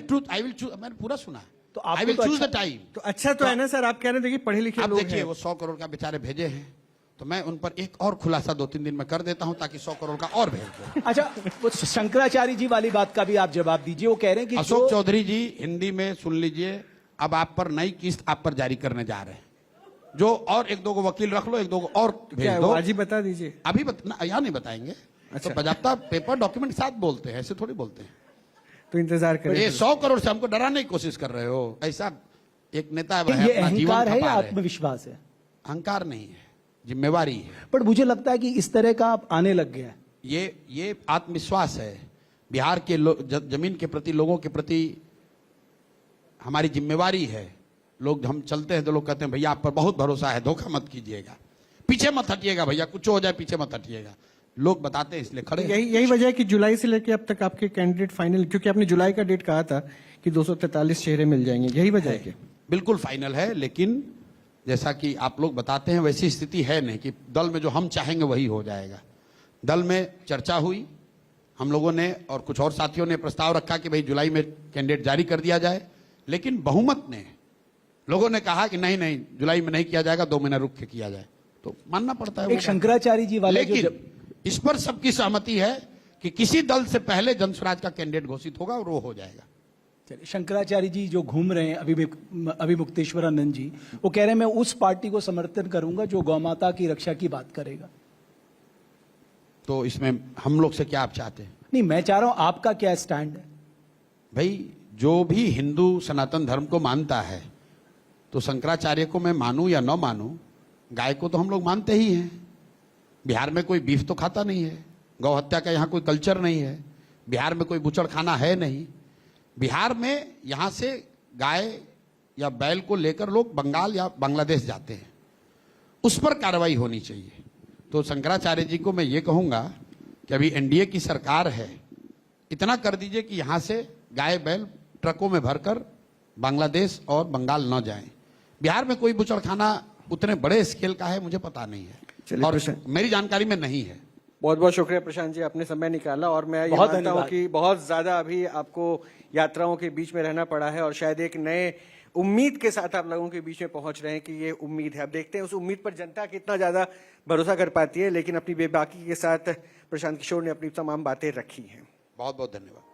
विल चूज, मैंने पूरा सुना, तो आई आपको विल तो चूज द अच्छा- टाइम। तो अच्छा तो है ना सर, आप कह रहे थे कि पढ़े लिखे अब लोग देखिए हैं। वो 100 करोड़ का बेचारे भेजे हैं, तो मैं उन पर एक और खुलासा 2-3 दिन में कर देता हूं, ताकि 100 करोड़ का और भेज दो। अच्छा, वो शंकराचार्य जी वाली बात का भी आप जवाब दीजिए। वो कह रहे हैं कि अशोक जो चौधरी जी हिंदी में सुन लीजिए, अब आप पर नई किस्त आप पर जारी करने जा रहे हैं, जो और 1-2 को वकील रख लो, 1-2 को और क्या भेज है, दो। वो आज ही बता दीजिए। अभी यहाँ नहीं बताएंगे, अच्छा। तो बजाता पेपर डॉक्यूमेंट साथ बोलते हैं, ऐसे थोड़ी बोलते हैं। तो इंतजार ये करें। 100 करोड़ से हमको डराने की कोशिश कर रहे हो, ऐसा एक नेता है, ये अपना जीवन अहंकार है या खपा रहे हैं। आत्मविश्वास है? अहंकार नहीं है, जिम्मेवारी है। पर मुझे लगता है कि इस तरह का आप आने लग गया है। ये आत्मविश्वास है, बिहार के जमीन के प्रति, लोगों के प्रति हमारी जिम्मेवारी है। लोग, हम चलते हैं तो लोग कहते हैं भैया आप पर बहुत भरोसा है, धोखा मत कीजिएगा, पीछे मत हटिएगा भैया, कुछ हो जाए पीछे मत हटिएगा। लोग बताते हैं इसलिए खड़े हैं। यही वजह है कि जुलाई से लेकर अब तक आपके कैंडिडेट फाइनल, क्योंकि आपने जुलाई का डेट कहा था कि 243 चेहरे मिल जाएंगे, यही वजह है कि बिल्कुल फाइनल है, लेकिन जैसा कि आप लोग बताते हैं वैसी स्थिति है नहीं कि दल में जो हम चाहेंगे वही हो जाएगा। दल में चर्चा हुई, हम लोगों ने और कुछ और साथियों ने प्रस्ताव रखा कि भाई जुलाई में कैंडिडेट जारी कर दिया जाए, लेकिन बहुमत ने, लोगों ने कहा कि नहीं नहीं जुलाई में नहीं किया जाएगा, 2 महीना रुक के किया जाए, तो मानना पड़ता है। एक शंकराचार्य जी वाले जो लेकिन इस पर सबकी सहमति है कि किसी दल से पहले जनस्वराज का कैंडिडेट घोषित होगा और वो हो जाएगा। चलिए, शंकराचार्य जी जो घूम रहे हैं अभी मुक्तेश्वरानंद जी, वो कह रहे हैं मैं उस पार्टी को समर्थन करूंगा जो गौमाता की रक्षा की बात करेगा। तो इसमें हम लोग से क्या आप चाहते हैं? नहीं, मैं चाह रहा हूं आपका क्या स्टैंड है? भाई जो भी हिंदू सनातन धर्म को मानता है, तो शंकराचार्य को मैं मानूं या न मानूं, गाय को तो हम लोग मानते ही हैं। बिहार में कोई बीफ तो खाता नहीं है, गौ हत्या का यहाँ कोई कल्चर नहीं है, बिहार में कोई बुचड़ खाना है नहीं। बिहार में यहाँ से गाय या बैल को लेकर लोग बंगाल या बांग्लादेश जाते हैं, उस पर कार्रवाई होनी चाहिए। तो शंकराचार्य जी को मैं ये कहूँगा कि अभी एनडीए की सरकार है, इतना कर दीजिए कि यहाँ से गाय बैल ट्रकों में भरकर बांग्लादेश और बंगाल न जाएं। बिहार में कोई बुचड़खाना उतने बड़े स्केल का है मुझे पता नहीं है, चलिए, और प्रशांत। मेरी जानकारी में नहीं है। बहुत बहुत शुक्रिया प्रशांत जी, आपने समय निकाला, और मैं ये बहुत मानता हूँ धन्यवाद। कि बहुत ज्यादा अभी आपको यात्राओं के बीच में रहना पड़ा है, और शायद एक नए उम्मीद के साथ आप लोगों के बीच में पहुंच रहे हैं कि ये उम्मीद है। अब देखते हैं उस उम्मीद पर जनता कितना ज्यादा भरोसा कर पाती है, लेकिन अपनी बेबाकी के साथ प्रशांत किशोर ने अपनी तमाम बातें रखी हैं। बहुत बहुत धन्यवाद।